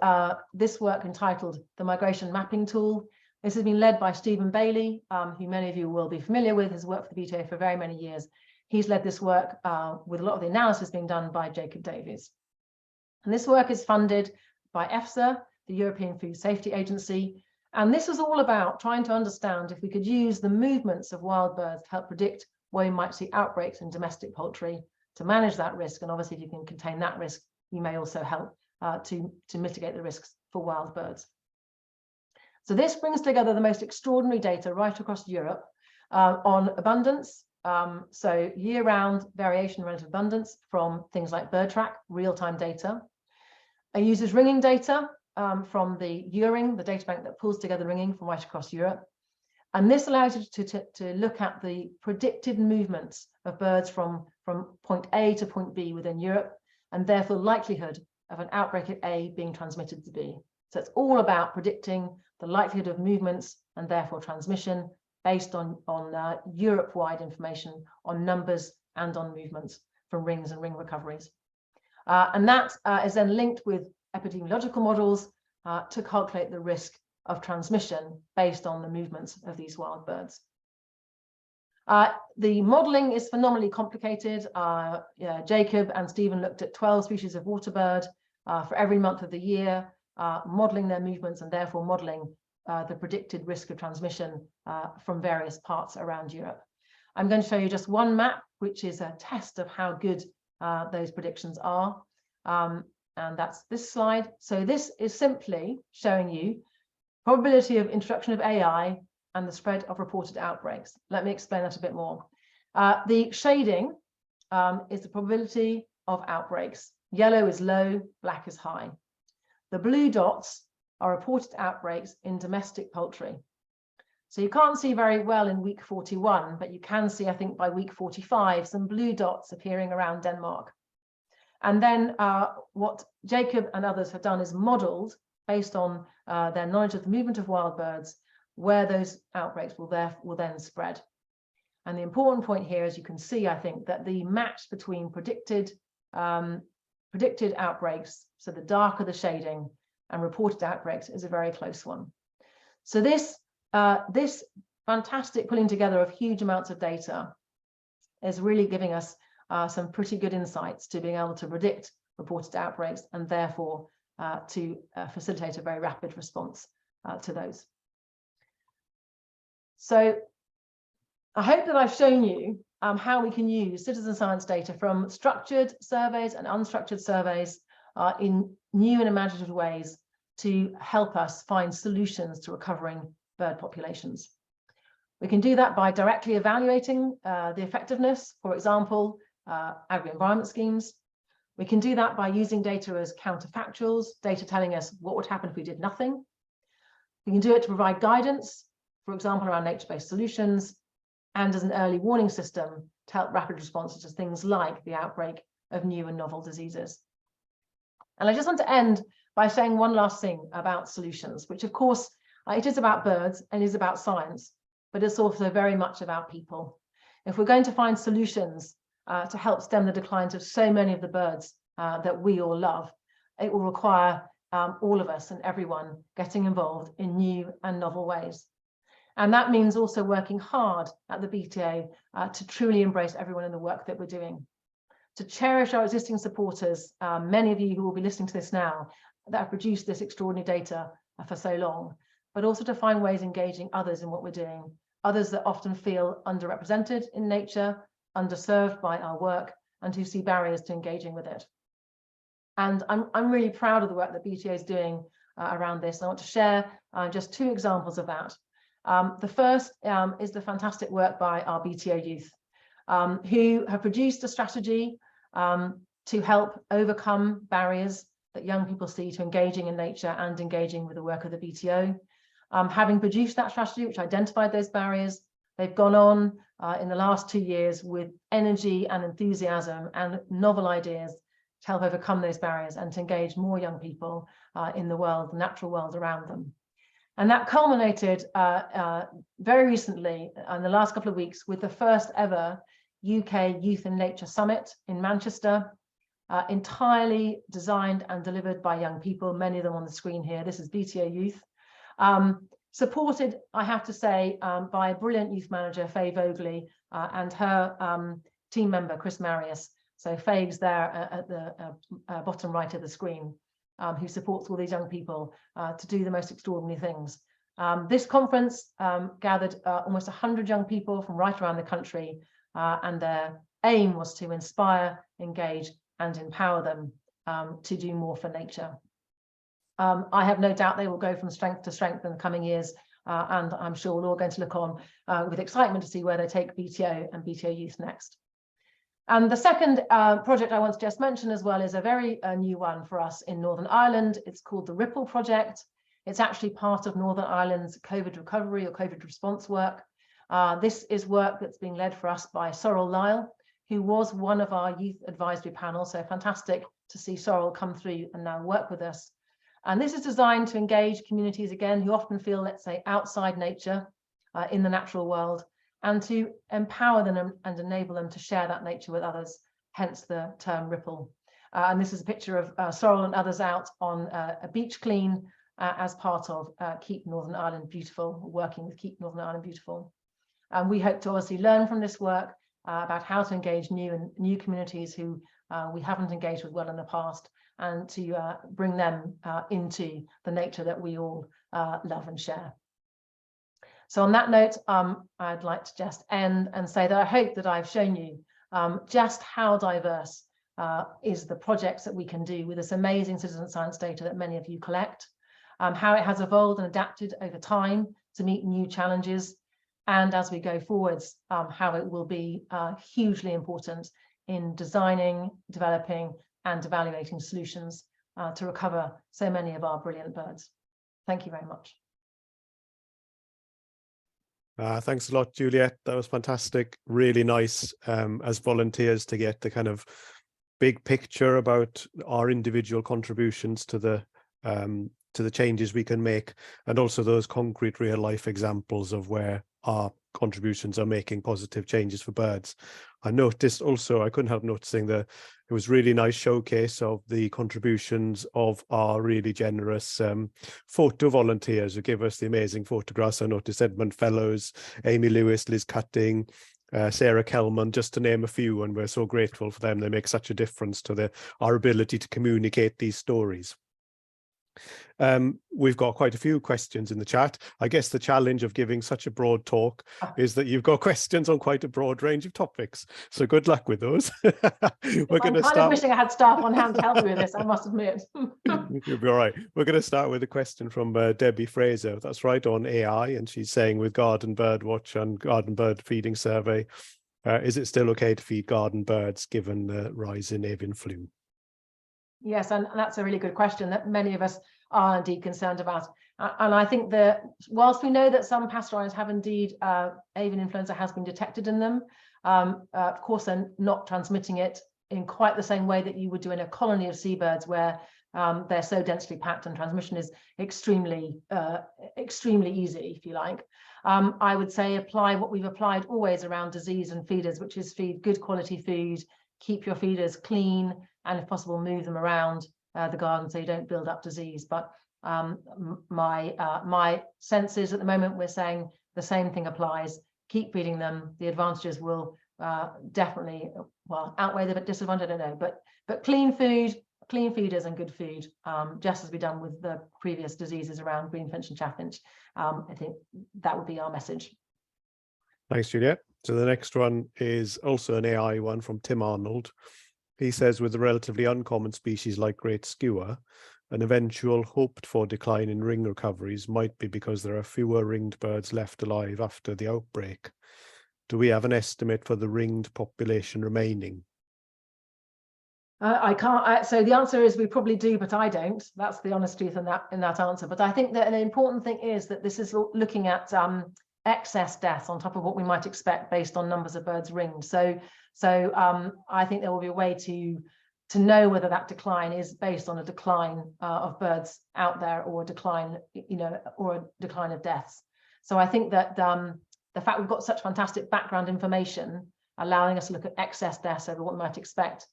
this work entitled The Migration Mapping Tool. This has been led by Stephen Bailey, who many of you will be familiar with, has worked for the BTO for very many years. He's led this work with a lot of the analysis being done by Jacob Davies. And this work is funded by EFSA, the European Food Safety Agency. And this is all about trying to understand if we could use the movements of wild birds to help predict where we might see outbreaks in domestic poultry to manage that risk. And obviously, if you can contain that risk, you may also help to mitigate the risks for wild birds. So this brings together the most extraordinary data right across Europe on abundance, so year-round variation in relative abundance from things like BirdTrack, real-time data. It uses ringing data from the URing, the data bank that pulls together ringing from right across Europe. And this allows you to look at the predicted movements of birds from point A to point B within Europe, and therefore likelihood of an outbreak at A being transmitted to B. So it's all about predicting the likelihood of movements and therefore transmission based on Europe-wide information on numbers and on movements from rings and ring recoveries. And that is then linked with epidemiological models to calculate the risk of transmission based on the movements of these wild birds. The modelling is phenomenally complicated. Jacob and Stephen looked at 12 species of waterbird for every month of the year, modelling their movements and therefore modelling the predicted risk of transmission from various parts around Europe. I'm going to show you just one map, which is a test of how good those predictions are. And that's this slide. So this is simply showing you probability of introduction of AI and the spread of reported outbreaks. Let me explain that a bit more. The shading is the probability of outbreaks. Yellow is low, black is high. The blue dots are reported outbreaks in domestic poultry. So you can't see very well in week 41, but you can see, I think, by week 45, some blue dots appearing around Denmark. And then what Jacob and others have done is modelled, based on their knowledge of the movement of wild birds, where those outbreaks will then spread. And the important point here, as you can see, I think, that the match between predicted outbreaks, so the darker the shading, and reported outbreaks is a very close one. So this fantastic pulling together of huge amounts of data is really giving us some pretty good insights to being able to predict reported outbreaks and therefore to facilitate a very rapid response to those. So I hope that I've shown you how we can use citizen science data from structured surveys and unstructured surveys in new and imaginative ways to help us find solutions to recovering bird populations. We can do that by directly evaluating the effectiveness, for example, agri-environment schemes. We can do that by using data as counterfactuals, data telling us what would happen if we did nothing. We can do it to provide guidance, for example, around nature-based solutions, and as an early warning system to help rapid responses to things like the outbreak of new and novel diseases. And I just want to end by saying one last thing about solutions, which of course, it is about birds and is about science, but it's also very much about people. If we're going to find solutions to help stem the declines of so many of the birds that we all love, it will require all of us and everyone getting involved in new and novel ways. And that means also working hard at the BTO to truly embrace everyone in the work that we're doing, to cherish our existing supporters, many of you who will be listening to this now, that have produced this extraordinary data for so long, but also to find ways engaging others in what we're doing, others that often feel underrepresented in nature, underserved by our work, and who see barriers to engaging with it. And I'm really proud of the work that BTO is doing around this. I want to share just two examples of that. The first is the fantastic work by our BTO youth, who have produced a strategy to help overcome barriers that young people see to engaging in nature and engaging with the work of the BTO. Having produced that strategy, which identified those barriers, they've gone on in the last 2 years with energy and enthusiasm and novel ideas to help overcome those barriers and to engage more young people in the world, the natural world around them. And that culminated very recently, in the last couple of weeks, with the first ever UK Youth in Nature Summit in Manchester, entirely designed and delivered by young people, many of them on the screen here. This is BTO Youth. Supported, I have to say, by a brilliant youth manager, Faye Vogley, and her team member, Chris Marius. So Faye's there at the bottom right of the screen, who supports all these young people to do the most extraordinary things. This conference gathered almost 100 young people from right around the country, and their aim was to inspire, engage, and empower them to do more for nature. I have no doubt they will go from strength to strength in the coming years, and I'm sure we're all going to look on with excitement to see where they take BTO and BTO Youth next. And the second project I want to just mention as well is a very new one for us in Northern Ireland. It's called the Ripple Project. It's actually part of Northern Ireland's COVID recovery or COVID response work. This is work that's being led for us by Sorrel Lyle, who was one of our youth advisory panel. So fantastic to see Sorrel come through and now work with us. And this is designed to engage communities, again, who often feel, let's say, outside nature in the natural world, and to empower them and enable them to share that nature with others, hence the term Ripple. And this is a picture of Sorrel and others out on a beach clean as part of Keep Northern Ireland Beautiful, working with Keep Northern Ireland Beautiful. And we hope to obviously learn from this work about how to engage new communities who we haven't engaged with well in the past, and to bring them into the nature that we all love and share. So on that note, I'd like to just end and say that I hope that I've shown you just how diverse is the projects that we can do with this amazing citizen science data that many of you collect, how it has evolved and adapted over time to meet new challenges, and as we go forwards, how it will be hugely important in designing, developing, and evaluating solutions to recover so many of our brilliant birds. Thank you very much. Thanks a lot, Juliet. That was fantastic. Really nice as volunteers to get the kind of big picture about our individual contributions to the changes we can make, and also those concrete real life examples of where our contributions are making positive changes for birds. I noticed also, I couldn't help noticing that it was really nice showcase of the contributions of our really generous photo volunteers who give us the amazing photographs. I noticed Edmund Fellows, Amy Lewis, Liz Cutting, Sarah Kelman, just to name a few, and we're so grateful for them. They make such a difference to our ability to communicate these stories. We've got quite a few questions in the chat. I guess the challenge of giving such a broad talk is that you've got questions on quite a broad range of topics. So good luck with those. We're going to start. I'm wishing I had staff on hand to help me with this, I must admit. You'll be all right. We're going to start with a question from Debbie Fraser. That's right, on AI. And she's saying, with Garden Bird Watch and Garden Bird Feeding Survey, is it still okay to feed garden birds given the rise in avian flu? Yes, and that's a really good question that many of us are indeed concerned about. And I think that whilst we know that some pastoralists have indeed avian influenza has been detected in them, of course they're not transmitting it in quite the same way that you would do in a colony of seabirds where they're so densely packed and transmission is extremely easy, if you like. I would say apply what we've applied always around disease and feeders, which is feed good quality food, keep your feeders clean, and if possible move them around the garden so you don't build up disease. But my sense is at the moment we're saying the same thing applies. Keep feeding them. The advantages will definitely, well, outweigh the disadvantage, I don't know, but clean food, clean feeders and good food, just as we've done with the previous diseases around greenfinch and chaffinch. I think that would be our message. Thanks, Juliet. So the next one is also an AI one from Tim Arnold. He says, with a relatively uncommon species like great skewer, an eventual hoped for decline in ring recoveries might be because there are fewer ringed birds left alive after the outbreak. Do we have an estimate for the ringed population remaining? I can't. So the answer is we probably do, but I don't. That's the honest truth in that answer. But I think that an important thing is that this is looking at excess deaths on top of what we might expect based on numbers of birds ringed. So I think there will be a way to know whether that decline is based on a decline of birds out there or a decline, or a decline of deaths. So I think that the fact we've got such fantastic background information allowing us to look at excess deaths over what we might expect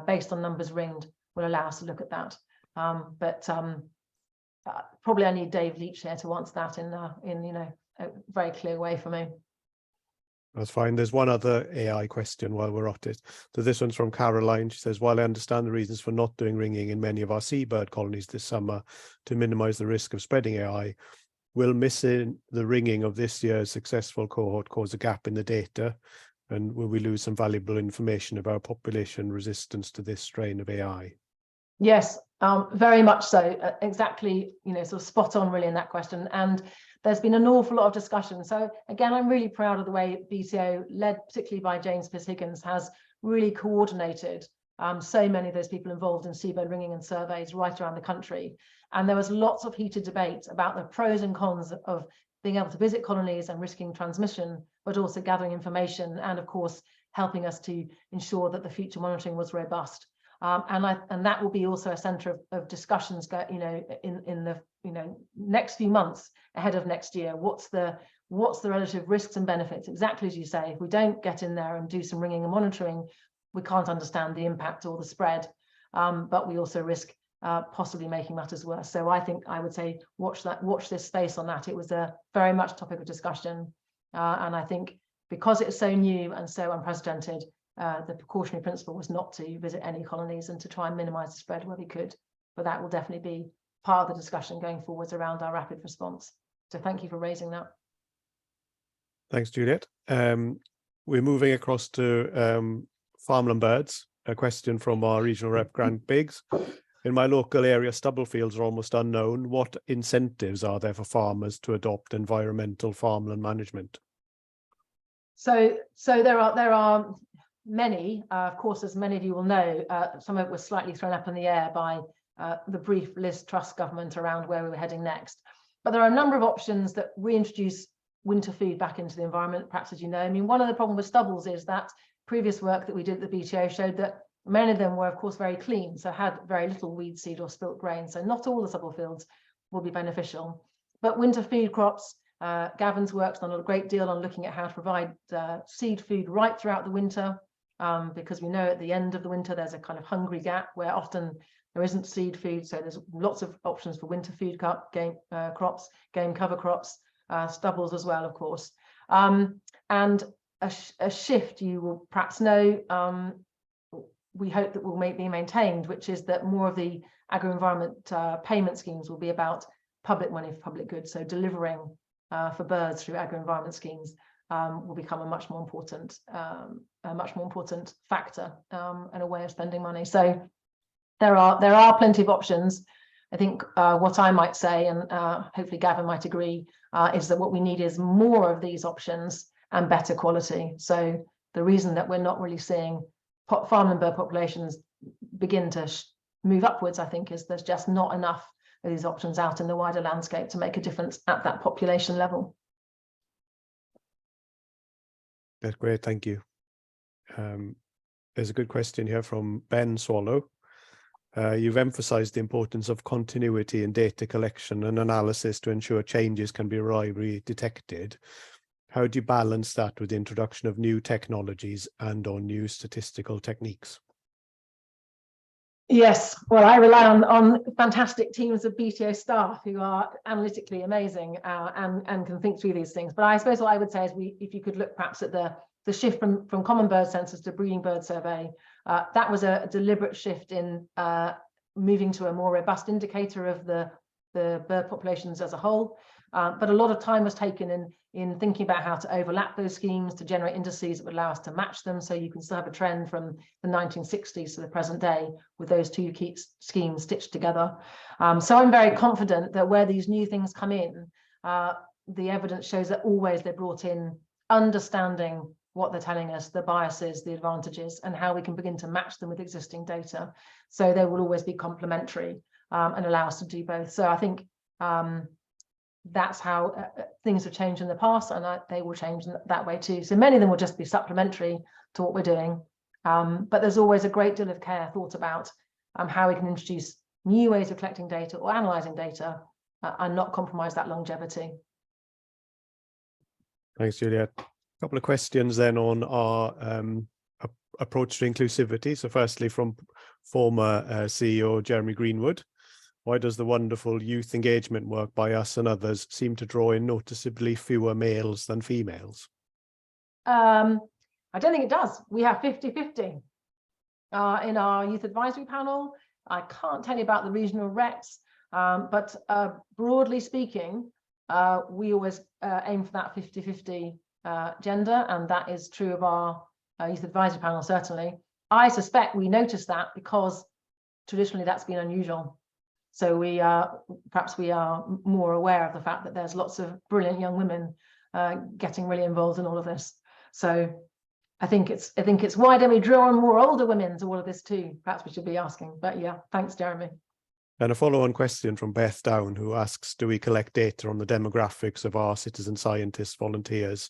based on numbers ringed will allow us to look at that. Probably I need Dave Leach here to answer that in a very clear way for me. That's fine. There's one other AI question while we're at it. So this one's from Caroline. She says, while I understand the reasons for not doing ringing in many of our seabird colonies this summer to minimize the risk of spreading AI, will missing the ringing of this year's successful cohort cause a gap in the data? And will we lose some valuable information about population resistance to this strain of AI? Yes, very much so. Exactly, sort of spot on really in that question. And there's been an awful lot of discussion. So again, I'm really proud of the way BTO, led particularly by James Piss-Higgins, has really coordinated so many of those people involved in seabird ringing and surveys right around the country. And there was lots of heated debate about the pros and cons of being able to visit colonies and risking transmission, but also gathering information and, of course, helping us to ensure that the future monitoring was robust. And that will be also a centre of discussions, in the next few months ahead of next year. What's the relative risks and benefits? Exactly as you say, if we don't get in there and do some ringing and monitoring, we can't understand the impact or the spread, but we also risk possibly making matters worse. So I think I would say watch this space on that. It was a very much topic of discussion, and I think because it's so new and so unprecedented, the precautionary principle was not to visit any colonies and to try and minimise the spread where we could. But that will definitely be part of the discussion going forwards around our rapid response. So thank you for raising that. Thanks, Juliet. We're moving across to farmland birds. A question from our regional rep, Grant Biggs. In my local area, stubble fields are almost unknown. What incentives are there for farmers to adopt environmental farmland management? So there are many, of course, as many of you will know, some of it was slightly thrown up in the air by the brief Liz Truss government around where we were heading next. But there are a number of options that reintroduce winter food back into the environment, perhaps, as you know. I mean, one of the problems with stubbles is that previous work that we did at the BTO showed that many of them were, of course, very clean, so had very little weed seed or spilt grain. So not all the stubble fields will be beneficial. But winter food crops, Gavin's worked on a great deal on looking at how to provide seed food right throughout the winter, because we know at the end of the winter there's a kind of hungry gap where often there isn't seed food. So there's lots of options for winter food crops, game cover crops, stubbles as well, of course. And a shift you will perhaps know, we hope that will be maintained, which is that more of the agro-environment payment schemes will be about public money for public goods. So delivering for birds through agro-environment schemes will become a much more important factor and a way of spending money. So there are plenty of options. I think what I might say, and hopefully Gavin might agree, is that what we need is more of these options and better quality. So the reason that we're not really seeing farmland bird populations begin to move upwards, I think, is there's just not enough of these options out in the wider landscape to make a difference at that population level. That's great, thank you. There's a good question here from Ben Swallow. You've emphasized the importance of continuity in data collection and analysis to ensure changes can be reliably detected. How do you balance that with the introduction of new technologies and on new statistical techniques? Yes, well, I rely on fantastic teams of BTO staff who are analytically amazing and can think through these things. But I suppose what I would say is if you could look perhaps at the shift from common bird census to breeding bird survey, that was a deliberate shift in moving to a more robust indicator of the bird populations as a whole. But a lot of time was taken in thinking about how to overlap those schemes to generate indices that would allow us to match them, so you can still have a trend from the 1960s to the present day with those two key schemes stitched together. So I'm very confident that where these new things come in, the evidence shows that always they're brought in understanding what they're telling us, the biases, the advantages, and how we can begin to match them with existing data. So they will always be complementary and allow us to do both. So I think that's how things have changed in the past, and they will change in that way too. So many of them will just be supplementary to what we're doing, but there's always a great deal of care thought about how we can introduce new ways of collecting data or analysing data and not compromise that longevity. Thanks, Juliet. A couple of questions then on our approach to inclusivity. So firstly, from former CEO Jeremy Greenwood. Why does the wonderful youth engagement work by us and others seem to draw in noticeably fewer males than females? I don't think it does. We have 50-50 in our youth advisory panel. I can't tell you about the regional reps, but broadly speaking, we always aim for that 50-50 gender, and that is true of our youth advisory panel, certainly. I suspect we noticed that because traditionally that's been unusual. So perhaps we are more aware of the fact that there's lots of brilliant young women getting really involved in all of this. So I think it's why don't we draw on more older women to all of this too? Perhaps we should be asking. But yeah, thanks, Jeremy. And a follow-on question from Beth Down, who asks, do we collect data on the demographics of our citizen scientists, volunteers?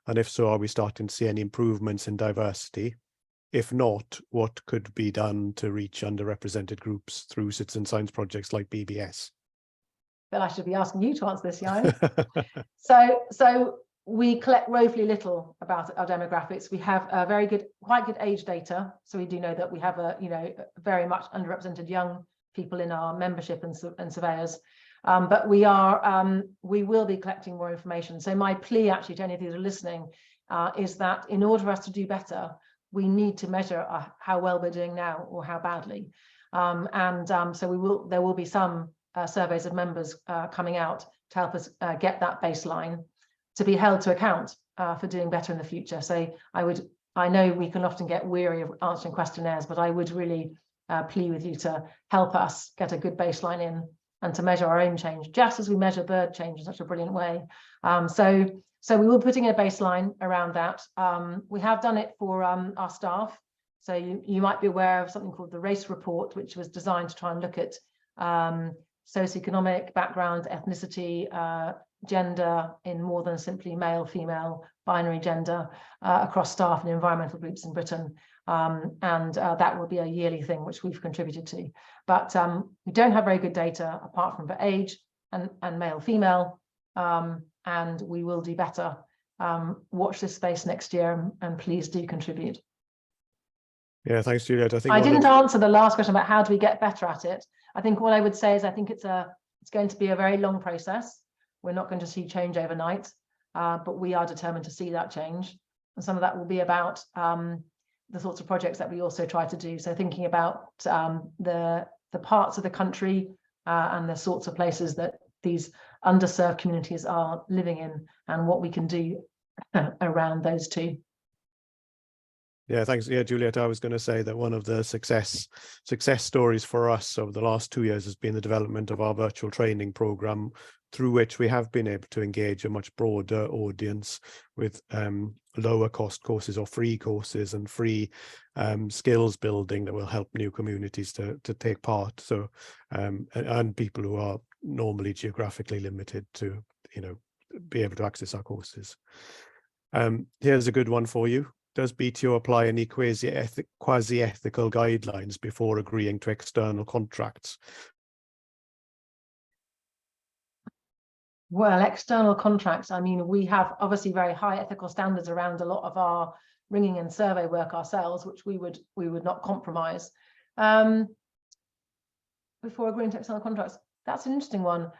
And if so, are we starting to see any improvements in diversity? If not, what could be done to reach underrepresented groups through citizen science projects like BBS? Well, I should be asking you to answer this, Jan. So we collect woefully little about our demographics. We have quite good age data. So we do know that we have very much underrepresented young people in our membership and surveyors. But we will be collecting more information. So my plea actually to any of you who are listening is that in order for us to do better, we need to measure how well we're doing now or how badly. So there will be some surveys of members coming out to help us get that baseline to be held to account for doing better in the future. So I know we can often get weary of answering questionnaires, but I would really plea with you to help us get a good baseline in and to measure our own change, just as we measure bird change in such a brilliant way. So we will be putting a baseline around that. We have done it for our staff. So you might be aware of something called the race report, which was designed to try and look at socioeconomic background, ethnicity, gender in more than simply male, female, binary gender across staff and environmental groups in Britain. That will be a yearly thing which we've contributed to. But we don't have very good data apart from for age and male, female, and we will do better. Watch this space next year and please do contribute. Yeah, thanks, Juliet. I didn't answer the last question about how do we get better at it. I think what I would say is I think it's going to be a very long process. We're not going to see change overnight, but we are determined to see that change. And some of that will be about the sorts of projects that we also try to do. So thinking about the parts of the country and the sorts of places that these underserved communities are living in and what we can do around those two. Yeah, thanks. Yeah, Juliet, I was going to say that one of the success stories for us over the last 2 years has been the development of our virtual training program, through which we have been able to engage a much broader audience with lower cost courses or free courses and free skills building that will help new communities to take part. So and people who are normally geographically limited to be able to access our courses. Here's a good one for you. Does BTO apply any quasi-ethical guidelines before agreeing to external contracts? Well, external contracts, I mean, we have obviously very high ethical standards around a lot of our ringing and survey work ourselves, which we would not compromise. Before agreeing to external contracts, that's an interesting one.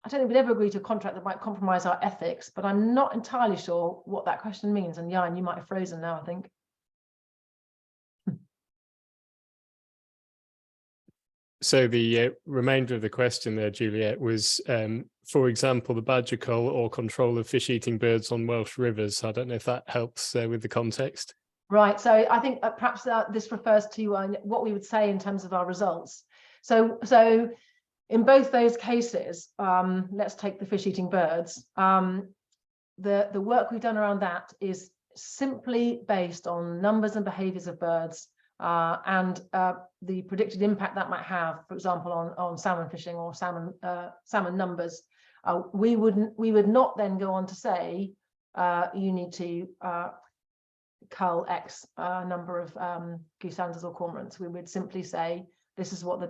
I don't think we'd ever agree to a contract that might compromise our ethics, but I'm not entirely sure what that question means. And Jan, you might have frozen now, I think. So the remainder of the question there, Juliet, was, for example, the badger cull or control of fish-eating birds on Welsh rivers. I don't know if that helps with the context. Right. So I think perhaps this refers to what we would say in terms of our results. So in both those cases, let's take the fish-eating birds. The work we've done around that is simply based on numbers and behaviours of birds and the predicted impact that might have, for example, on salmon fishing or salmon numbers. We would not then go on to say you need to cull X number of goosander's or cormorants. We would simply say this is what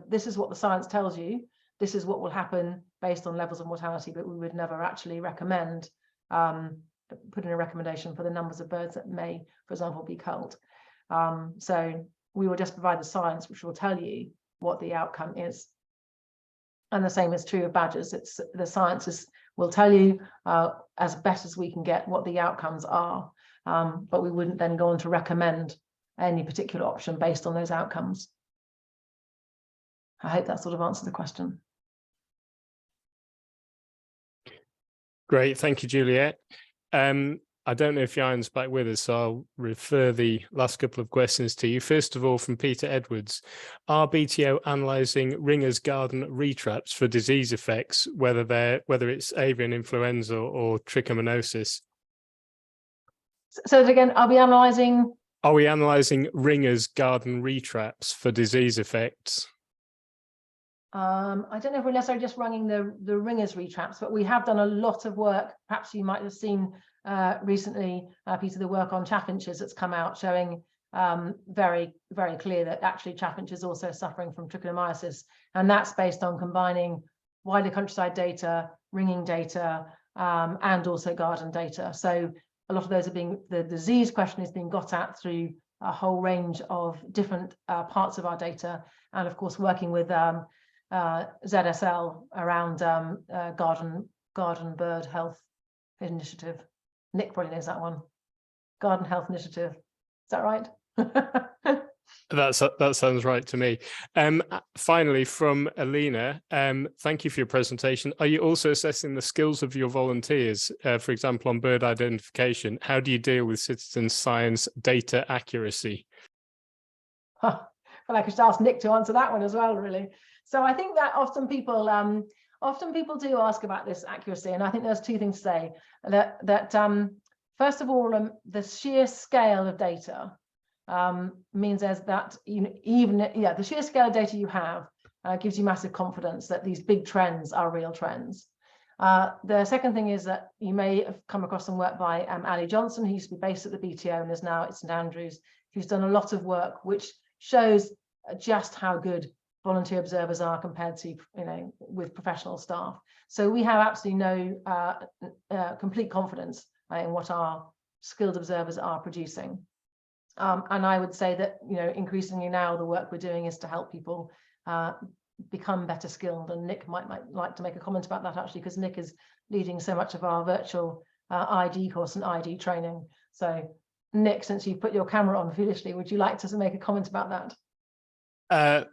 the science tells you. This is what will happen based on levels of mortality, but we would never actually recommend put in a recommendation for the numbers of birds that may, for example, be culled. So we will just provide the science which will tell you what the outcome is. And the same is true of badgers. The science will tell you as best as we can get what the outcomes are, but we wouldn't then go on to recommend any particular option based on those outcomes. I hope that sort of answers the question. Great, thank you, Juliet. I don't know if Jan's back with us, so I'll refer the last couple of questions to you. First of all, from Peter Edwards, are BTO analysing ringers garden retraps for disease effects, whether it's avian influenza or trichomoniasis? So again, are we analysing? Are we analysing ringers garden retraps for disease effects? I don't know if we're necessarily just running the ringers retraps, but we have done a lot of work. Perhaps you might have seen recently, Peter, the work on chaffinches that's come out showing very, very clear that actually chaffinch is also suffering from trichomoniasis. And that's based on combining wider countryside data, ringing data, and also garden data. So a lot of those are the disease question is being got at through a whole range of different parts of our data. And of course, working with ZSL around garden bird health initiative. Nick probably knows that one. Garden health initiative. Is that right? That sounds right to me. Finally, from Alina, thank you for your presentation. Are you also assessing the skills of your volunteers? For example, on bird identification, how do you deal with citizen science data accuracy? Well, I could ask Nick to answer that one as well, really. So I think that often people do ask about this accuracy, and I think there's two things to say. That first of all, the sheer scale of data means that the sheer scale of data you have gives you massive confidence that these big trends are real trends. The second thing is that you may have come across some work by Ali Johnson, who used to be based at the BTO and is now at St Andrews, who's done a lot of work which shows just how good volunteer observers are compared to, with professional staff. So we have absolutely no complete confidence in what our skilled observers are producing. And I would say that, increasingly now the work we're doing is to help people become better skilled. And Nick might like to make a comment about that, actually, because Nick is leading so much of our virtual ID course and ID training. So Nick, since you've put your camera on foolishly, would you like to make a comment about that?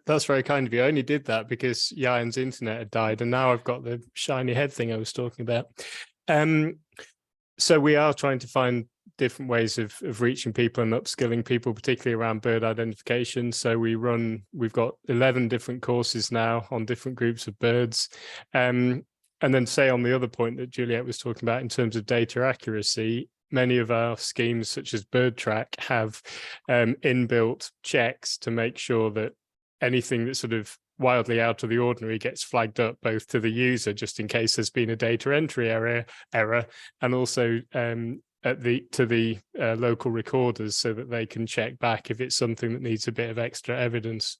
That's very kind of you. I only did that because Jan's internet had died, and now I've got the shiny head thing I was talking about. So we are trying to find different ways of reaching people and upskilling people, particularly around bird identification. So we've got 11 different courses now on different groups of birds. And then say on the other point that Juliet was talking about in terms of data accuracy, many of our schemes, such as BirdTrack, have inbuilt checks to make sure that anything that's sort of wildly out of the ordinary gets flagged up both to the user, just in case there's been a data entry error, and also to the local recorders, so that they can check back if it's something that needs a bit of extra evidence.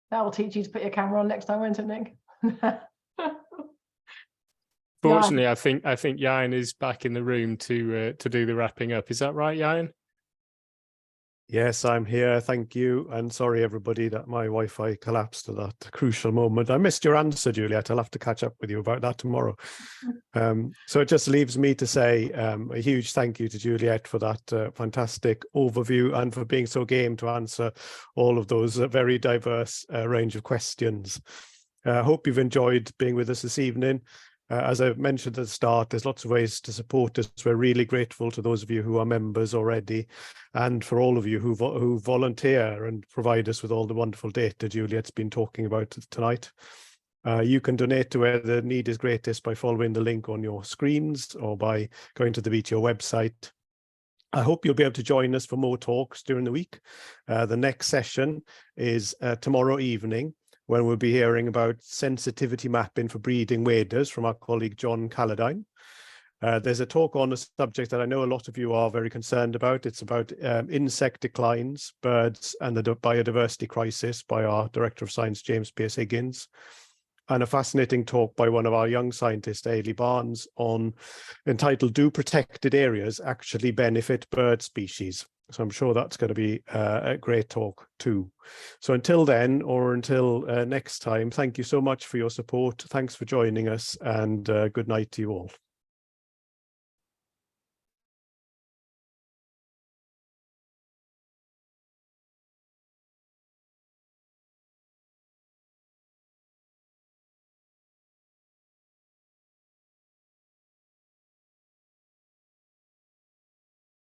That will teach you to put your camera on next time, won't it, Nick? Fortunately, yeah. I think Jan is back in the room to do the wrapping up. Is that right, Jan? Yes, I'm here. Thank you. And sorry, everybody, that my Wi-Fi collapsed at that crucial moment. I missed your answer, Juliet. I'll have to catch up with you about that tomorrow. So it just leaves me to say a huge thank you to Juliet for that fantastic overview and for being so game to answer all of those very diverse range of questions. I hope you've enjoyed being with us this evening. As I mentioned at the start, there's lots of ways to support us. We're really grateful to those of you who are members already, and for all of you who volunteer and provide us with all the wonderful data Juliet's been talking about tonight. You can donate to where the need is greatest by following the link on your screens or by going to the BTO website. I hope you'll be able to join us for more talks during the week. The next session is tomorrow evening, when we'll be hearing about sensitivity mapping for breeding waders from our colleague John Calladine. There's a talk on a subject that I know a lot of you are very concerned about. It's about insect declines, birds, and the biodiversity crisis by our Director of Science, James Pierce Higgins. And a fascinating talk by one of our young scientists, Ailey Barnes, entitled "Do Protected Areas Actually Benefit Bird Species?" So I'm sure that's going to be a great talk too. So until then, or until next time, thank you so much for your support. Thanks for joining us, and good night to you all.